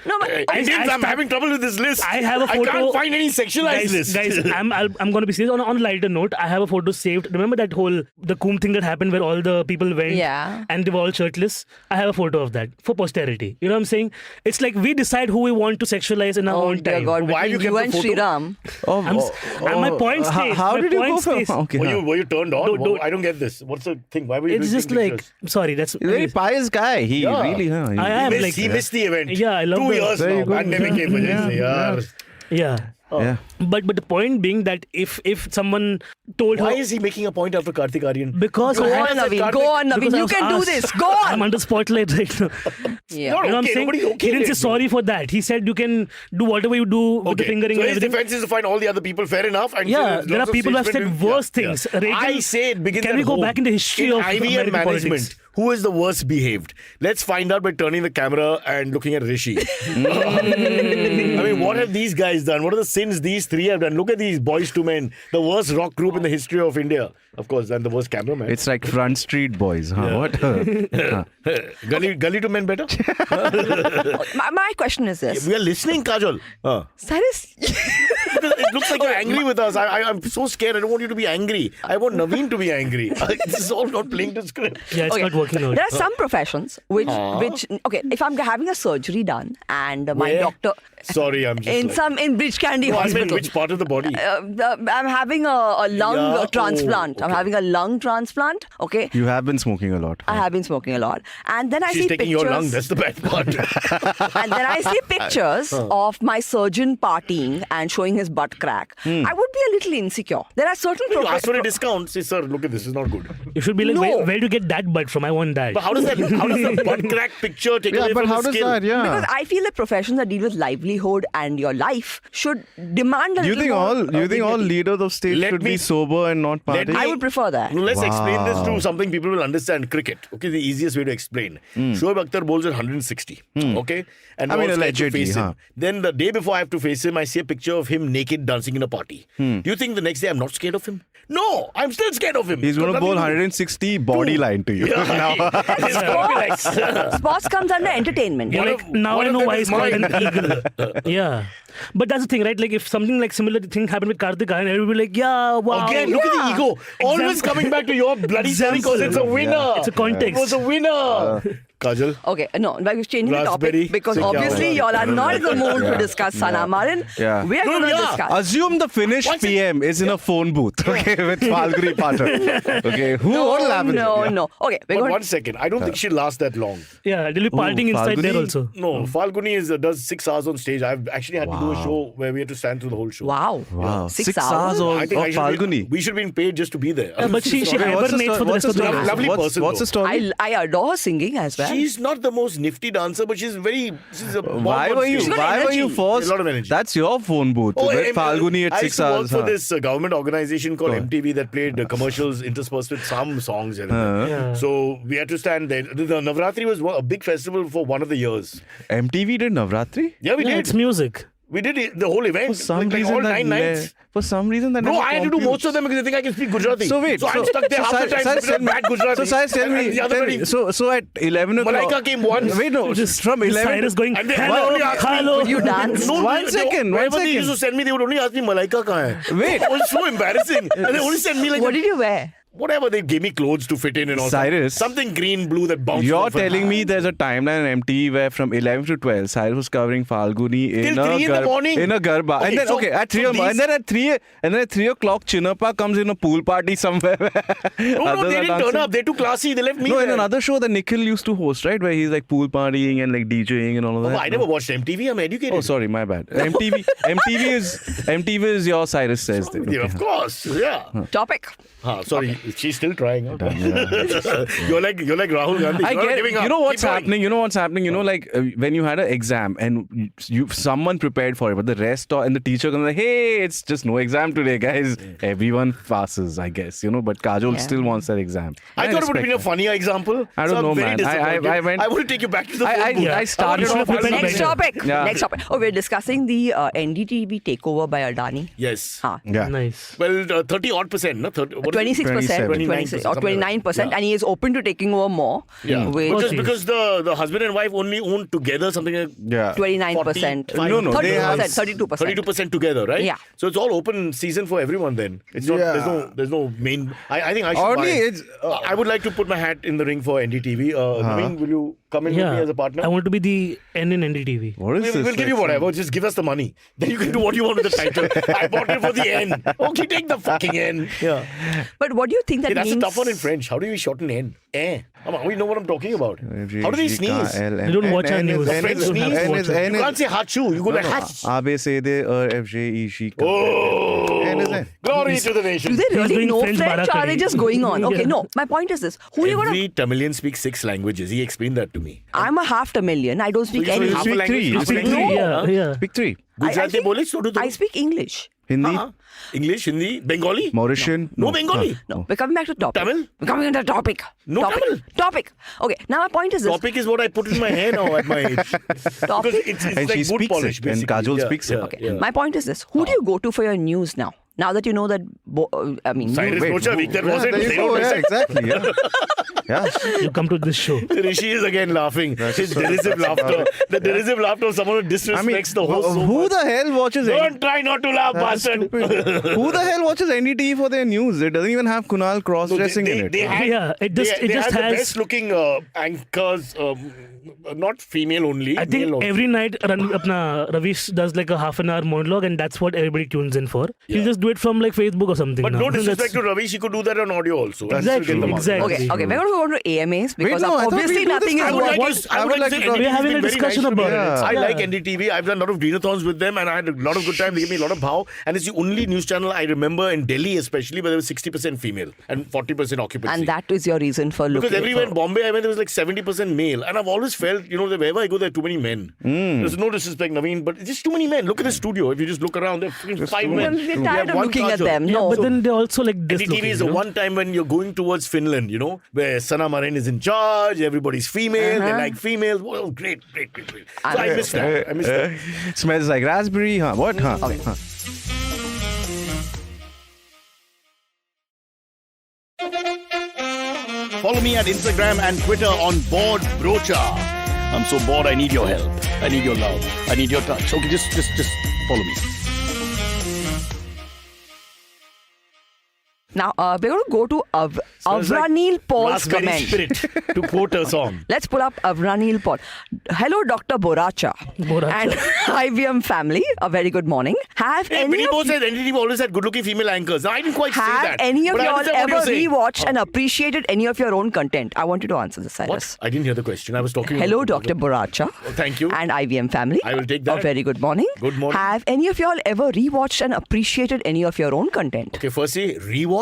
No, but Indians, I'm having trouble with this list. I have a photo. I can't find any sexualized list. Guys, I'm going to be serious. On a lighter note, I have a photo saved. Remember that whole the Coombe thing that happened where all the people went Yeah. and they were all shirtless? I have a photo of that for posterity. You know what I'm saying? It's like we decide who we want to sexualize in our oh own dear time. God, Why between you you kept and the photo? Sriraam. And my point stays. How My did you go point from... stays. Okay. Were you turned on? Don't- I don't get this. What's the thing? Why were you It's doing just like pictures? sorry. That's He's a very pious guy. He Yeah. really... Huh, he, I am He like missed the event. Yeah, I love 2 the- years There you now. go. Pandemic came. Yeah. Yeah. yeah. Yeah. But the point being that if someone told Why her, is he making a point after Kartik Aaryan? because Go I on, had- Naveen. Go on, Naveen. because I You was can do asked. this. Go I'm on. under spotlight right now. Yeah. No, You know what I'm okay, saying? nobody's okay He didn't say with it. sorry for that. He said you can do whatever you do with the fingering so and his everything. defense is to find all the other people fair enough. And Yeah, there's there lots are of people who have said statesmen worse yeah, things. yeah. Reagan- I say it begins Can at we go home. back in the history In of IVM American management, politics? who is the worst behaved? Let's find out by turning the camera and looking at Rishi. I mean, what have these guys done? What are the sins these three have done? Look at these boys to men, the worst rock group in the history of India. Of course, and the worst cameraman. It's like Front Street Boys, huh? What? Gully to men better? My question is this. We are listening, Kajol. Cyrus, It looks like you're angry with us. I'm so scared. I don't want you to be angry. I want Naveen to be angry. This is all not playing to script. Yeah, it's Okay. not working out. there are some professions which, okay, if I'm having a surgery done and my Where? doctor, Sorry, I'm just in Bridge Candy No, I mean, Hospital. which part of the body? I'm having a lung Yeah, transplant. oh, I'm okay. having a lung transplant. Okay. You have been smoking a lot. I have been smoking a lot. And then I She's see taking pictures. your lung. That's the bad part. And then I see pictures of my surgeon partying and showing his butt crack. I would be a little insecure. There are certain You ask for a professions. discount. Say, sir, look at this. Is not good. You should be like, No. where do you get that butt from? I want that. But how does the butt crack picture take Yeah, away but from how the does skill? that? Yeah. Because I feel that professions that deal with livelihood and your life should demand a Do you little think more all dignity. leaders of state Let should me- be sober and not let party? I would prefer that. No, let's explain this to Wow. something people will understand. Cricket. Okay, the easiest way to explain. Shoaib Akhtar bowls at 160. Okay, and I we're mean, all scared to allegedly, face him. huh? Then the day before I have to face him, I see a picture of him naked dancing in a party. Do you think the next day I'm not scared of him? No, I'm still scared of him. He's Got going to bowl nothing 160 body line to you. Yeah. It's gonna be like- Sports comes under entertainment. You're One like, of- now one I of know them why is it's called an mine. eagle. Yeah. But that's the thing, right? Like, if something like similar thing happened with Kartik Aaryan, everyone will be like, yeah, wow. Again, look at the Yeah. ego. Always Example. coming back to your bloody story because it's a winner. It's a context. It was a winner. Kajal. Okay, no, but we're changing the Raspberry. topic because So, obviously yeah. y'all are not in the mood to discuss Sana Marin. Yeah. We are No, going to yeah. discuss. Assume the Finnish Once it- PM is in a phone booth, okay, with Falguni Pathak. Okay, what will happen? No, Yeah. no. Okay, we're But going one second. I don't think she'll last that long. Yeah, they'll be partying inside Falguni? there also. No, Falguni does 6 hours on stage. I've actually had to do a show where we had to stand through the whole show. Wow. Wow. 6 hours hours. I think of Falguni. we should be paid just to be there. Yeah, but she Sorry. hibernates for the rest of the story? day. Lovely person, What's though. the story? I adore her singing as well. She's not the most nifty dancer, but she's a Why were you? She's got Why were you energy. forced? A lot of energy. That's your phone booth. with Falguni at I 6 used to work hours. for huh? this government organization called MTV that played commercials interspersed with some songs. And Yeah. So we had to stand there. The Navratri was a big festival for one of the years. MTV did Navratri? Yeah, we Yeah, did. it's music. We did it, the whole event. For some like reason all that 9 nights. for some reason that Bro, never I had to do computes. most of them because I think I can speak Gujarati. So wait, so I'm stuck there half the time Cyrus, because I'm bad Gujarati. So Cyrus, tell And me, the other tell me, very- so at 11 o'clock. Malaika came once. Wait, no, just from 11. Cyrus going, And they hello, only asked me, hello. Could you dance? No, One second, whenever one they used second. to send me, they would only ask me, Malaika kahan hai? Wait. It was so embarrassing. And they only sent me like What did you wear? whatever. They gave me clothes to fit in and all. Cyrus, something green, blue that bounced You're off. telling me there's a timeline on MTV where from 11 to 12, Cyrus was covering Falguni in Till 3 in the morning. in a garba. Okay, And then so- at 3 so and then at 3 o'clock Chinnappa comes in a pool party somewhere. No, they didn't turn up. They're too classy. They left me No, in there. another show that Nikhil used to host, right? Where he's like pool partying and like DJing and all of Oh, that. I never watched MTV. I'm educated. Oh, sorry, my bad. MTV is your Cyrus says. Thing. Yeah, of course. Yeah. Topic. Sorry, she's still trying. You're like Rahul Gandhi. I You're not get giving up. you know what's Keep going. happening. You know what's happening. You know, like when you had an exam and someone prepared for it, but the rest and the teacher comes like, "Hey, it's just no exam today, guys." Everyone passes, I guess. You know, but Kajol Yeah. still wants that exam. I thought it would have been a respect funnier example. I don't so know, I'm very man. disappointed. I went- I want to take you back to the I- phone I- booth. I started want off to with know Next better. topic. Yeah. Next topic. Oh, we're discussing the NDTV takeover by Adani. Yes. Ah. Yeah. Nice. Well, 30 odd percent. No? 26%, 27. or 29%, Yeah. and he is open to taking over more. Yeah. With Because the husband and wife only own together something like Yeah. 29%. 45. No, they have 32%. 32% together, right? Yeah. So it's all open season for everyone then. It's not. Yeah. There's no main. I think I should. Only buy. it's, I would like to put my hat in the ring for NDTV. Naveen, will you come in with me Yeah. as a partner? I want to be the N in NDTV. What is We'll this? give you like, whatever. Just give us the money. Then you can do what you want with the title. I bought it for the N. Okay, take the fucking N. Yeah. But what do you think that Hey, that's means? a tough one in French. How do you shorten N? Come on, we know what I'm talking about. How do they sneeze? They don't watch our news. French They don't have to watch it. You can't say hachu. You go like hach. A, B, C, D, E, F, G, E, G. Oh, N is N. glory to the nation. Do they really doing know French French? Or are they barakari. just going on? Okay, Yeah. no. My point is this: who are you gonna? Every Tamilian speaks 6 languages. He explained that to me. I'm a half Tamilian. I don't speak So any. you Speak speak three. language? You speak No. three. Yeah. Speak 3. Gujarati speak- bole, so do I speak English. Hindi, English, Hindi, Bengali. Mauritian. No Bengali. No, we're coming back to topic. Tamil? We're coming into topic. No topic. Tamil? Topic. Okay, now my point is this. Topic is what I put in my hair now at my age. Because Topic. it's And like she boot speaks polish, it, and basically. Kajol speaks it. Yeah, Okay, yeah. my point is this. Who do you go to for your news now? Now that you know that, Cyrus Rocha, week that wasn't. there you They go, don't yeah, listen. exactly. Yeah. You come to this show. Rishi is again laughing. His derisive laughter. The derisive laughter of someone who disrespects the host so who much. the hell watches Don't try not to laugh, That's bastard. stupid. Who the hell watches NDTV for their news? It doesn't even have Kunal cross-dressing in it. They had, Yeah, it just they had the has. best looking anchors, not female only. I think male also. every night Ravish does like a half an hour monologue, and that's what everybody tunes in for. He'll just do it from like Facebook or something. But now. no disrespect to Ravi, she could do that on audio also. Exactly, exactly. Okay, we're going to go to AMAs because no, I thought obviously we do nothing this. is I would like working. to, I would like to say We're NDTV has having been a very discussion nice to me. about it. I Yeah. like NDTV. I've done a lot of dinner-thons with them and I had a lot of good time. They gave me a lot of bhav. And it's the only news channel I remember in Delhi especially where there was 60% female and 40% occupancy. And that is your reason for looking. Because everywhere in Bombay I went, there was like 70% male. And I've always felt, that wherever I go, there are too many men. There's no disrespect, Naveen, but it's just too many men. Look at the studio. If you just look around, there are 5 men. We're We tired have of one looking at Kajol. them. Yeah, No. but then they're also like this. NDTV is the one time when you're going towards Finland, where Sana Marin is in charge, everybody's female, they like females. Well, great. So I missed that. Smells like raspberry. Huh? What? Huh? Okay. Huh. Follow me at Instagram and Twitter on Bored Brocha. I'm so bored, I need your help. I need your love. I need your touch. Okay, just follow me. Now, we're going to go to Avranil Paul's Raspberry comment. Spirit, to quote a song. Let's pull up Avranil Paul. Hello, Dr. Boracha. And IVM family. A very good morning. Have Hey, any Vinny of Bo said NDTV always had good-looking female anchors. I didn't quite say have that. any of but I y'all understand what ever you're saying. rewatched and appreciated any of your own content? I want you to answer this, Cyrus. What? I didn't hear the question. I was talking. Hello, about- Dr. Boracha. Oh, thank you. And IVM family. I will take that. A very good morning. Good morning. Have any of y'all ever rewatched and appreciated any of your own content? Okay, firstly, rewatch.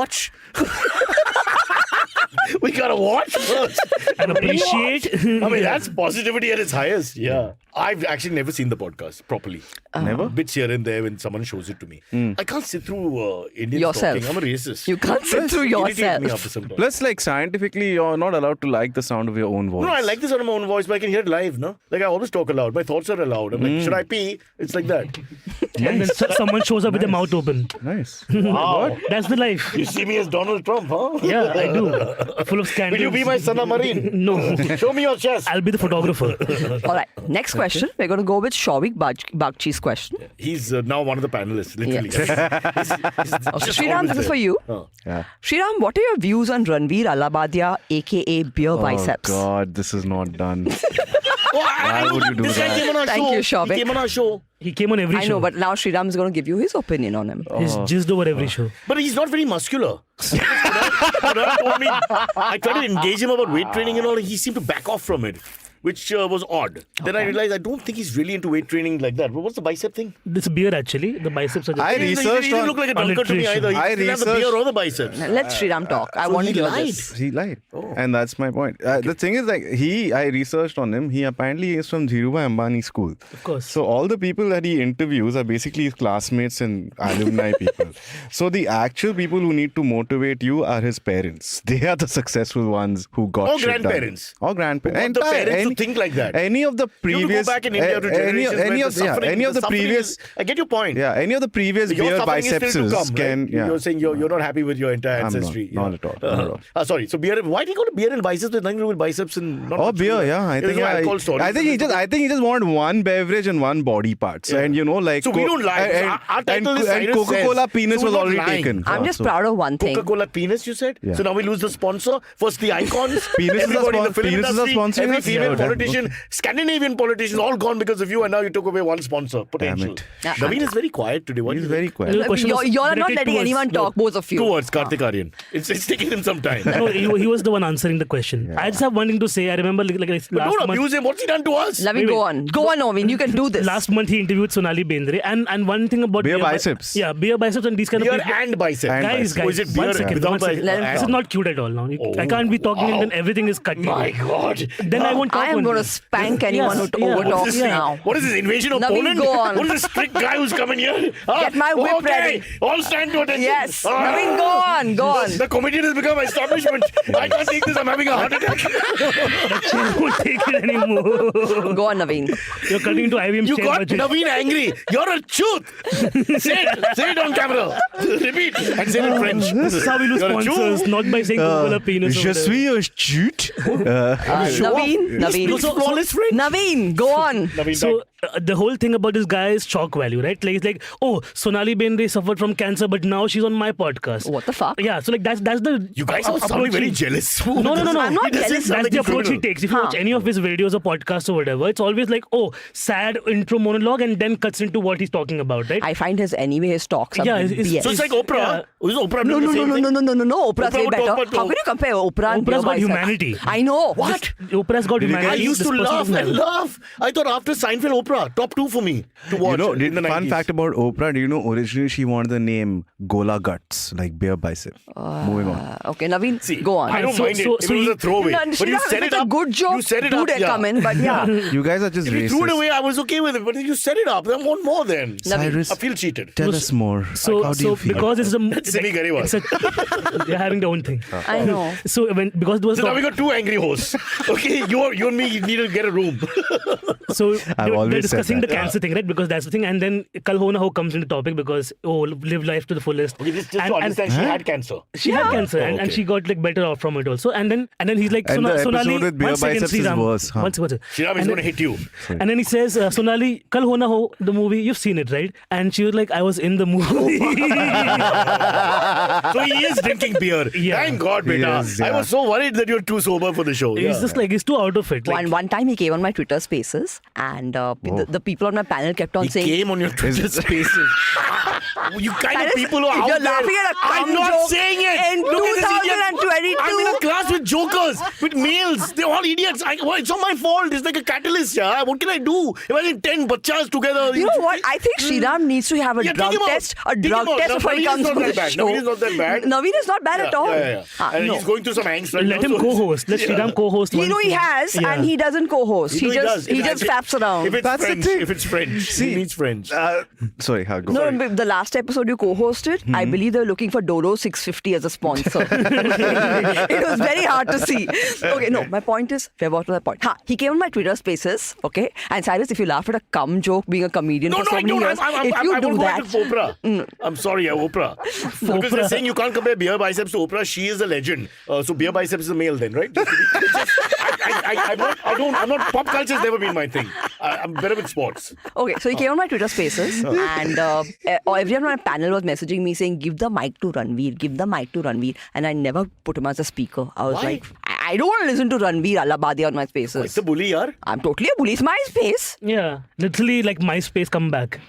We gotta watch first. And appreciate. I mean, that's positivity at its highest. Yeah. I've actually never seen the podcast properly. Never? Bits here and there when someone shows it to me. I can't sit through Indians Yourself. talking. I'm a racist. You can't sit through Irritate yourself. me after some time. Plus, like scientifically, you're not allowed to like the sound of your own voice. No, I like this on my own voice, but I can hear it live, no? Like, I always talk aloud. My thoughts are aloud. I'm like, should I pee? It's like that. And then someone shows up with their mouth open. Nice. Wow. That's the life. You see me as Donald Trump, huh? Yeah, I do. Full of Will scandals. you be my Sana Marine? No. Show me your chest. I'll be the photographer. All right. Next question. We're going to go with Shavik Bagchi's question. He's now one of the panelists, literally. Yes. He's just Sriraam, always this is there. for you. Yeah. Sriraam, what are your views on Ranveer Alabadia, aka Beer Biceps? Oh God, this is not done. Oh, I Why know would you do this guy that? came on our Thank show. you, Shavik. He came on our show. He came on every I show. know, but now Sriraam is going to give you his opinion on him. He's jizzed over every show. But he's not very muscular. Kunal told me, I tried to engage him about weight training and all, he seemed to back off from it, which was odd. Then I realized I don't think he's really into weight training like that. But what's the bicep thing? This beer actually, the biceps are just. I He researched didn't on- look like a on drunkard to me nutrition. either. He I didn't have the researched- beer or the biceps. Let Sriraam talk. I So want he to hear lied. this. He lied. And that's my point. The thing is, like, I researched on him. He apparently is from Dhirubhai Ambani school. Of course. So all the people that he interviews are basically his classmates and alumni people. So the actual people who need to motivate you are his parents. They are the successful ones who got Or shit done. grandparents. Or grandparents. Who want the parents to think like that. Any of the You have to previous... go back in India to generations where any the of the suffering previous... is- I get your point. Yeah, any of the previous Your beer suffering is still to bicepses come, can... right? Yeah. You're saying you're not happy with your entire I'm ancestry. not at all, not at all. Sorry. So beer. Why did he go to beer and biceps? There's nothing to do with biceps and not Or much to beer, do with- yeah. I There's think no alcohol story. I think he just wanted one beverage and one body parts. Yeah. And like So we don't lie. Our title is Cyrus Coca-Cola says. penis So we're was not already lying. taken. I'm just proud of one thing. Coca-Cola penis, you said? Yeah. So now we lose the sponsor. First the icons. Penis is a everybody in the film penis is a industry, sponsor, every yes? female Yeah, politician, Scandinavian politicians, all gone because of you, and now you took away one sponsor. Potential. Damn it. Naveen is very quiet today. What He's is it? very quiet. The question was You're not directed letting towards- anyone talk, both of you. Two words, Kartik Aaryan. It's taking him some time. No, he was the one answering the question. I just have one thing to say. I remember like But last don't month. abuse him. What's he done to us? Naveen, go on. Go on, Naveen. You can do this. Last month he interviewed Sonali Bendre, and one thing about Beer bi- biceps. Yeah, beer biceps and these kind Beer of people. and bicep. And Guys, bicep. Oh, is it one beer second, without one second. bicep? This is not cute at all now. I can't be talking and then everything is cut. My God. Then I won't talk. I am going to spank anyone who overtalks What's this now. What is this invasion of Naveen, Poland? go on. What is this strict guy who's coming here? Get my whip okay. ready. All stand to attention. Yes. Ah. Naveen, go on. Go on. The comedian has become establishment. I can't take this. I'm having a heart attack. I won't take it anymore. Go on, Naveen. You're cutting into IVM You chair got budget. Naveen angry. You're a truth. Say it on camera. Repeat and say it in French. This is how we lose You're a sponsors, Jew. not by saying Google penis. Je over there. suis un chute. Naveen. Speaks flawless French. Naveen, go on. Naveen, So the whole thing about this guy is shock value, right? Like it's like, oh, Sonali Bendre suffered from cancer, but now she's on my podcast. What the fuck? Yeah, so like that's the you guys are sounding very jealous. No. I'm not He doesn't jealous. sound That's like the a approach he criminal. takes. If you watch any of his videos or podcasts or whatever, it's always like, oh, sad intro monologue and then cuts into what he's talking about, right? I find his talks are Yeah, it's- BS. So it's like Oprah. Is Oprah No, doing the same thing? no. Oprah's Oprah way would better. talk How about- can you compare Oprah and Oprah's Beer got Biceps? humanity. I know. What? Oprah's got humanity. I used This to person laugh doesn't and have. laugh. I thought after Seinfeld, Oprah, top 2 for me to watch You know, in the 90s. fun fact about Oprah, do you know originally she wanted the name Gola Guts, like beer bicep. Moving on. Okay, Naveen, See, go on. I don't So- mind so- it. so It was he- a throwaway. No, But Sriraam, you if set it's it a up. good joke, You set it do up. they Yeah. come in? But yeah. You guys are just If you threw it racist. away, I was okay with it. But if you set it up, then want more then. Cyrus, I feel cheated. tell us more. So, How do you feel? because it's a, Simi Garewal. it's a they're having their own thing. I know. So because there was So now we got 2 angry hosts. Okay, you and me need to get a room. so they're always discussing said the cancer thing, right? Because that's the thing, and then Kal Ho Na Ho comes into topic because live life to the fullest. Okay, just And- to understand, she had cancer. She had cancer, and okay. she got like better off from it also. And then he's like, And the episode Sonali, with beer one second, biceps is Sriraam. worse, huh? One second. Sriraam is And going to then- hit you. And then he says, Sonali, Kal Ho Na Ho, the movie, you've seen it, right? And she was like, I was in the movie. So he is drinking beer. Yeah. Thank God, beta. is, I yeah. was so worried that you're too sober for the show. He's Yeah. just like, he's too out of it. Like, One time he came on my Twitter Spaces, and the people on my panel kept on He saying, came on your Twitter spaces. You kind of Cyrus, people who are out you're there. laughing at a I'm cum not joke saying it. in Look at this idiot. 2022. I'm in a class with jokers, with males. They're all idiots. It's not my fault. It's like a catalyst, yeah. What can I do? Imagine 10 bachas together. You know what? I think Sriraam needs to have a Yeah, drug take him out. test. A Take him drug out. test Now, before he Naveen comes is not on that the bad. show. Naveen is not that bad. Naveen is not bad at all. Yeah. And No. he's going through some angst right let now. him so- co-host. Let Sriraam co-host. You one know he thing. has, Yeah. and he doesn't co-host. He No, just does. faps around. If it's That's the French, thing. if it's French, he needs French. Sorry, go. No, but the last episode you co-hosted, I believe they were looking for Dodo 650 as a sponsor. It was very hard to see. Okay, no, my point is, where was my point? He came on my Twitter Spaces, okay? And Cyrus, if you laugh at a cum joke being a comedian No, for so I many don't. years, I if you won't do go that, into Oprah. I'm sorry, Oprah. Because they're saying you can't compare beer biceps to Oprah. She is a legend. So beer biceps is a male then, right? I'm not. Pop culture's never been my thing. I'm better with sports. Okay, so he came on my Twitter Spaces, and everyone on my panel was messaging me saying, "Give the mic to Ranveer, give the mic to Ranveer," and I never put him as a speaker. I was Why? like, I don't want to listen to Ranveer Allabadi on my Spaces. It's a bully, yaar. I'm totally a bully. It's my space. Yeah, literally like MySpace come back.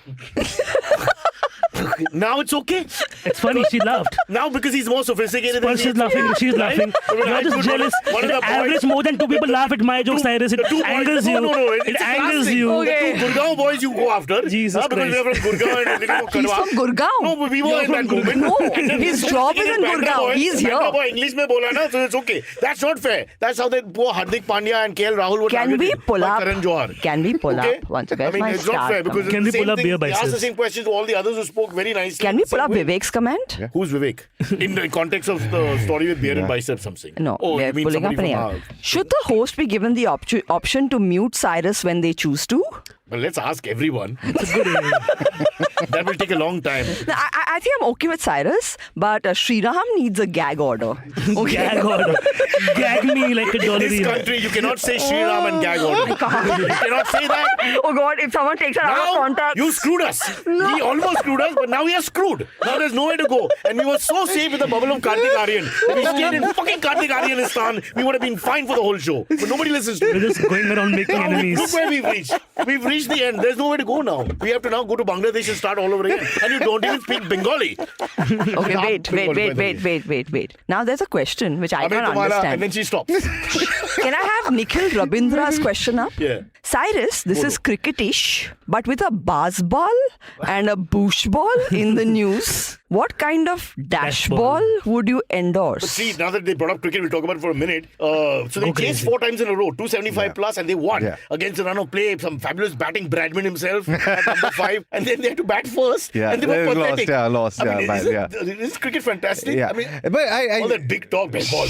Now it's okay. It's funny. She laughed. Now because he's more sophisticated than But she's laughing. She's laughing. You're just jealous. One of The the average boys, more than 2 people laugh at my jokes, Cyrus. It the 2 boys, angers you. No, It it's a angers class thing. you. Okay. The 2 Gurgaon boys you go after. Jesus Because Christ. we're from Gurgaon and everything. He's from Gurgaon. No, but we were You're in that from movement. No, And then his this job is in sophisticated Gurgaon. boy, He's Bandra here. boy English mein bola na, so it's okay. That's not fair. That's how that poor Hardik Pandya and KL Rahul were Can we targeted pull by up? Karan Johar. Can we pull Okay? up? Once I again, mean, my it's not start fair because coming. Can it's we the pull same up thing. beer He asked the biceps? same questions to all the others who spoke very nicely. Can we pull up Same way. Vivek's comment? Who's Vivek? In the context of the story with beer and biceps, I'm saying. No, Oh, we're you mean pulling up somebody an from air. Should the host be given the option to mute Cyrus when they choose to? Well, let's ask everyone. That will take a long time. No, I think I'm okay with Cyrus, but Sriraam needs a gag order. Okay. Gag order. Gag me like a dollar. In this country, you cannot say Sriraam and gag order. You cannot say that. Oh God, if someone takes it out of Now, context. you screwed us. He almost screwed us, but now we are screwed. Now there's nowhere to go. And we were so safe with the bubble of Kartik Aaryan. If we stayed in fucking Kartik Aaryanistan, we would have been fine for the whole show. But nobody listens to We're it. just going around making Now, enemies. look where we've reached. We've reached the end. There's nowhere to go now. We have to now go to Bangladesh and start all over again. And you don't even speak Bengali. Okay, wait. Now there's a question which I Abhi can't tumhara- And understand. then she stops. Can I have Nikhil Rabindra's question up? Yeah. Cyrus, this is cricketish, but with a buzz ball and a bush ball in the news. What kind of dash ball would you endorse? But see, now that they brought up cricket, we'll talk about it for a minute. So they chased 4 times in a row, 275 plus, and they won against a run of play. Some fabulous batting, Bradman himself at number 5, and then they had to bat first. Yeah, and they were pathetic. lost. I mean, Bad, is cricket fantastic? Yeah. I mean, But I all that big talk, bad ball.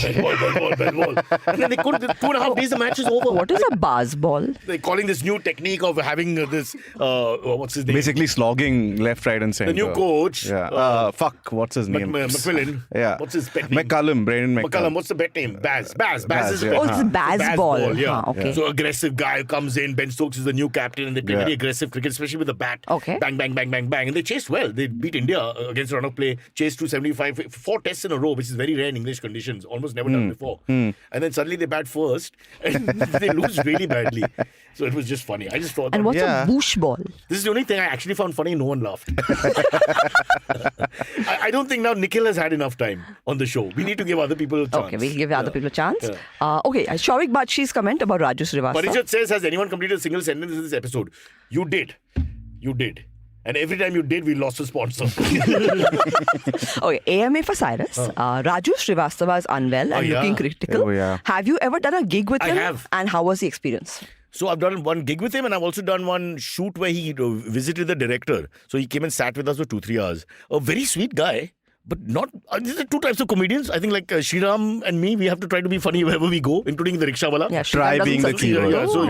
And then they couldn't, 2.5 days, the match is over. What is a buzz ball? They're calling this new technique of having this, what's his name? basically slogging left, right, and center. The new coach. Yeah. What's his name? McMillan. Yeah. What's his pet name? Brandon McCullum. What's the bet name? Baz. Baz is yeah. bet. Oh, it's a Baz ball. Yeah. Okay. So aggressive guy comes in. Ben Stokes is the new captain, and they play very aggressive cricket, especially with the bat. Okay. Bang, bang, bang, bang, bang, and they chased well. They beat India against a run of play. Chased 275, 4 tests in a row, which is very rare in English conditions, almost never done before. And then suddenly they bat first, and they lose really badly. So it was just funny. I just thought. And that- what's Yeah. a bush ball? This is the only thing I actually found funny. No one laughed. I don't think now Nikhil has had enough time on the show. We need to give other people a chance. Okay, we'll give other people a chance. Yeah. Okay, Shavik Bakshi's comment about Raju Srivastava. Parijat says, has anyone completed a single sentence in this episode? You did. And every time you did, we lost a sponsor. Okay, AMA for Cyrus. Raju Srivastava is unwell and yeah. looking critical. Oh, yeah. Have you ever done a gig with I him? have. And how was the experience? So I've done one gig with him, and I've also done one shoot where he visited the director. So he came and sat with us for 2-3 hours. A very sweet guy. But not. There are 2 types of comedians. I think like Sriraam and me, we have to try to be funny wherever we go, including the rickshaw wala. Yeah, Try Sriraam being doesn't the succeed. keyword. Yeah, so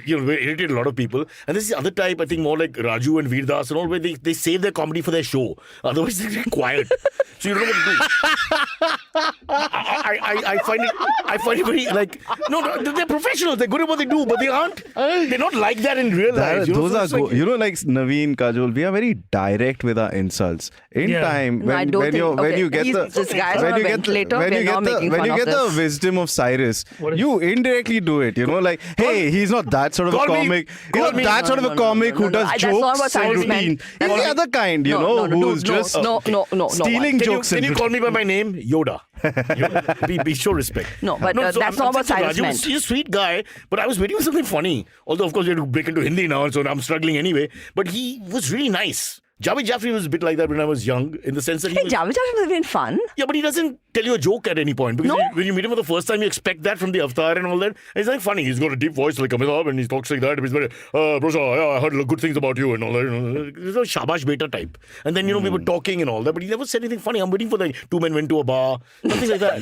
Yeah. we irritate a lot of people. And this is the other type, I think, more like Raju and Veerdas and all, where they save their comedy for their show. Otherwise, they're quiet. So you don't know what to do. I find it very like no, they're professionals. They're good at what they do, but they aren't. They're not like that in real life. Those So are it's like- good. Like Navin Kajol, we are very direct with our insults. In Yeah. time, No, I don't think- when you get he's- the this guy's on a ventilator. when We're you not get making the fun of the this. wisdom of Cyrus, What is- you indirectly do it. Like, hey, he's not that sort of a Call me- comic. call He's not me- that sort of a comic who does That's not jokes what and Cyrus meant. routine. That's He's the not- other kind, who's just no. stealing jokes. Can you and call me by my name? Yoda. Show respect. No, but so that's not what saying Cyrus Raju meant. was- He's a sweet guy, but I was waiting for something funny. Although, of course, we had to break into Hindi now, so I'm struggling anyway. But he was really nice. Javed Jaffrey was a bit like that when I was young, in the sense that he Hey, was, Javed Jaffrey was even fun. yeah, but he doesn't tell you a joke at any point. Because No. when you meet him for the first time, you expect that from the avatar and all that. And he's like funny. He's got a deep voice like Amitabh, and he talks like that. He's very, Brosha, yeah, I heard good things about you and all that. He's a Shabash Beta type. And then, we were talking and all that, but he never said anything funny. I'm waiting for the 2 men went to a bar. Nothing like that.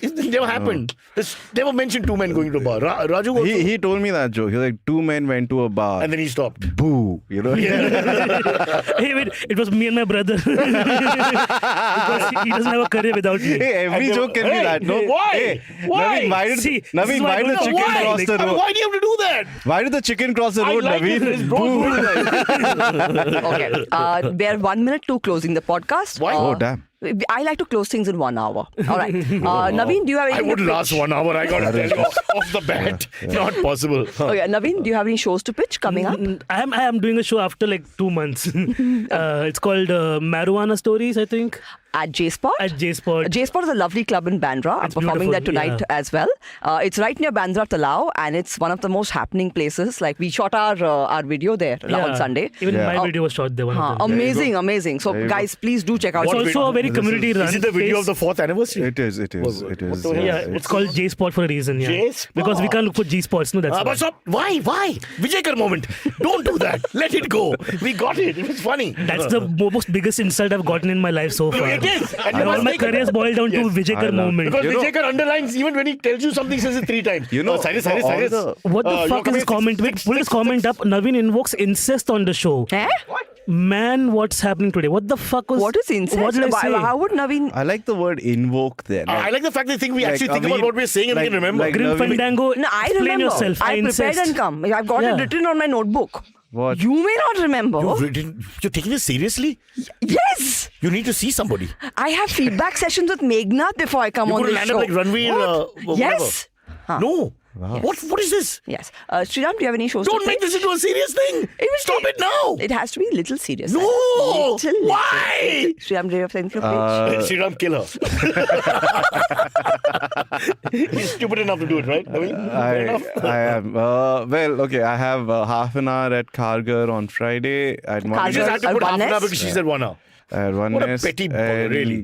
It never happened. It's never mentioned 2 men going to a bar. Raju also, He told me that joke. He was like, 2 men went to a bar. and then he stopped. Boo. Hey, wait, it was me and my brother. Because he doesn't have a career without me. Hey, every And joke can be hey, that. No, why? Hey, Why? Navin, why did See, this Navin, is why why I did the don't know chicken why. cross the I mean, road? why do you have to do that? Why did the chicken cross the road, I like Navin? it. His bros do that. Okay, we're 1 minute to closing the podcast. Why? Oh, damn. I like to close things in 1 hour. All right. Navin, do you have I anything would to last pitch? 1 hour. I gotta tell you off the bat. Not possible. Okay, Navin, do you have any shows to pitch coming up? I am doing a show after like 2 months. It's called Marijuana Stories, I think, At J-Spot? at J-Spot. J-Spot is a lovely club in Bandra. I'm It's performing there beautiful, tonight yeah. as well. It's right near Bandra Talao, and it's one of the most happening places. Like, we shot our video there on Sunday. Even Yeah. my video was shot there. One of them. Amazing. So, guys, please do check out. It's What also a very This is- community run. Is it the video of place. the 4th anniversary? It is. What It the is. hell? Yeah, it's called J-Spot for a reason. Yeah. J-Spot. Because we can't look for G-Spots. No, that's But why. stop. Why? Vijay moment. Don't do that. Let it go. We got it. It was funny. That's the most biggest insult I've gotten in my life so far. Yes. And And all my careers boiled down to Yes. Vijay moment. Because You know- Vijay underlines even when he tells you something, says it 3 times. You know, Cyrus. for all the- What the you're fuck is coming this at comment? Wait, pull this comment up. Navin invokes incest on the show. Eh? Man, what's happening today? What the fuck was... What is incest? What did I say? How would Navin... I like the word invoke there. I like the fact they think we actually think I about mean, what we're saying and we can remember. Grim Navin- Fandango, No, I explain remember. yourself. I prepared Incest. and come. I've got it Yeah. written on my notebook. What? You may not remember. You're taking this seriously? Yes. You need to see somebody. I have feedback sessions with Meghnad before I come You're on going to this land show. up like Ranveer. What? Yes. Huh. No. What is this? Yes. Sriram, do you have any shows Don't to make pitch? this into a serious thing. Stop it now. It has to be a little serious. No. Little. Why? Sriram, do you have anything to pitch? Sriraam, kill her. He's stupid enough to do it, right? Fair enough. I am. Well, okay. I have half an hour at Kargar on Friday. At You Kargar. just had to put half an hour Oneness? because she said 1 hour. One What a petty bugger, really.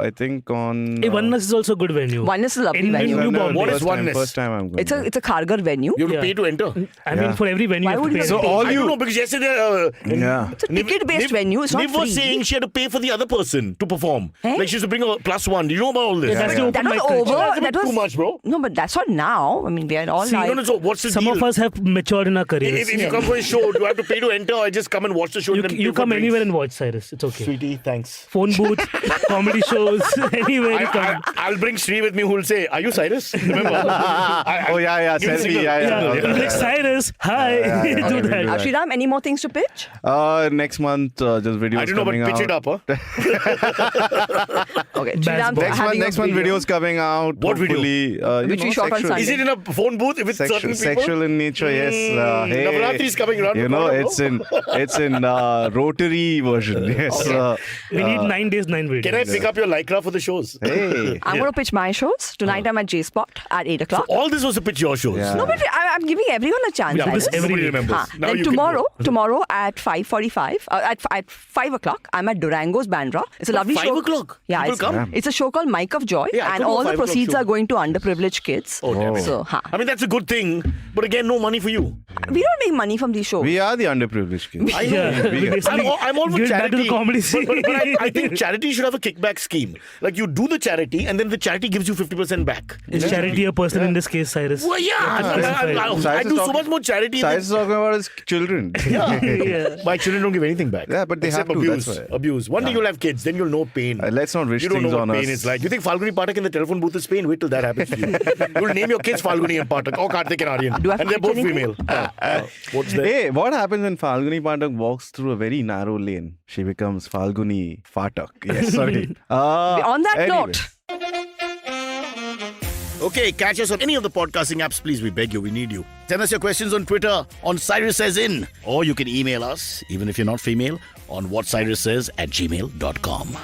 I think on. Hey, Oneness is also a good venue. Oneness is a lovely In venue. New Bombay. What is first time- Oneness? First time I'm going. It's a Kargar venue. You have to Yeah. pay to enter. I mean, for every venue, Why you have would to you pay. have to all I you. don't know because yesterday Yeah. It's a ticket-based venue. It's not Niv was free. saying she had to pay for the other person to perform. Eh? Like she used to bring a +1. Do you know about all this? Yeah, that's the That open was mic culture. over. That's a bit That was too much, bro. No, but that's not now. I mean, we are all See, live. No, so what's the Some deal? of us have matured in our careers. If you come for a show, do I have to pay to enter or I just come and watch the show? You, and then you pay for come drinks? anywhere and watch, Cyrus. It's okay. Sweetie, thanks. Phone booth, comedy shows, anywhere you come. I'll bring Sri with me who will say, "Are you Cyrus?" Remember? Oh yeah, Give me selfie. signal. Yeah. Yeah, like Cyrus, hi. yeah, Do okay, that. we'll do Sriram, any more things to pitch? Next month, just videos I don't know, but coming pitch it out. up, huh? Okay, Baz Sriram, boy. Next month, videos coming out. What video? Hopefully, Which we shot on Sunday. Is it in a phone booth with certain people? Sexual in nature, yes. Hey, Navratri is coming around You the know, corner, it's in rotary version. Yes. We need 9 days, 9 videos. Can I pick up your lycra for the shows? Hey. I'm going to pitch my shows. Tonight I'm at J Spot at 8 o'clock. All this was to pitch your shows. Yeah. No, but I'm giving everyone a chance. Yeah, Cyrus. this nobody week. remembers. Now Then you can tomorrow at 5:45, at 5 o'clock, I'm at Durango's Bandra. It's a lovely 5 show. o'clock? Yeah, People it's, come? it's a show called Mic of Joy, Yeah, I and could go all the 5 o'clock proceeds show. are going to underprivileged kids. Oh, damn it. So, I mean, that's a good thing, but again, no money for you. we don't make money from these shows. We are the underprivileged kids. I know. Yeah, We get- basically, I'm all for give it back to charity. the comedy scene. But I think charity should have a kickback scheme. Like you do the charity and then the charity gives you 50% back. Is charity a person in this case, Cyrus? Well, yeah. I Cyrus do is so talking- much more charity. Cyrus is talking about his children. Yeah. My children don't give anything back. Yeah, but they Except have to, abuse. that's why. Abuse. One day you'll have kids, then you'll know pain. Let's not wish You don't things know on what us. pain is like. You think Falguni Pathak in the telephone booth is pain? Wait till that happens to you. You'll name your kids Falguni and Pathak or Kartik and Aaryan. Do I have And to they're both pitch anything? female. What's that? Hey, what happens when Falguni Pathak walks through a very narrow lane? She becomes Falguni Pathak. Yes, sorry. On that anyway. note, Okay, catch us on any of the podcasting apps, please. We beg you, we need you. Send us your questions on Twitter on Cyrus Says In. Or you can email us, even if you're not female, on whatcyrussays@gmail.com.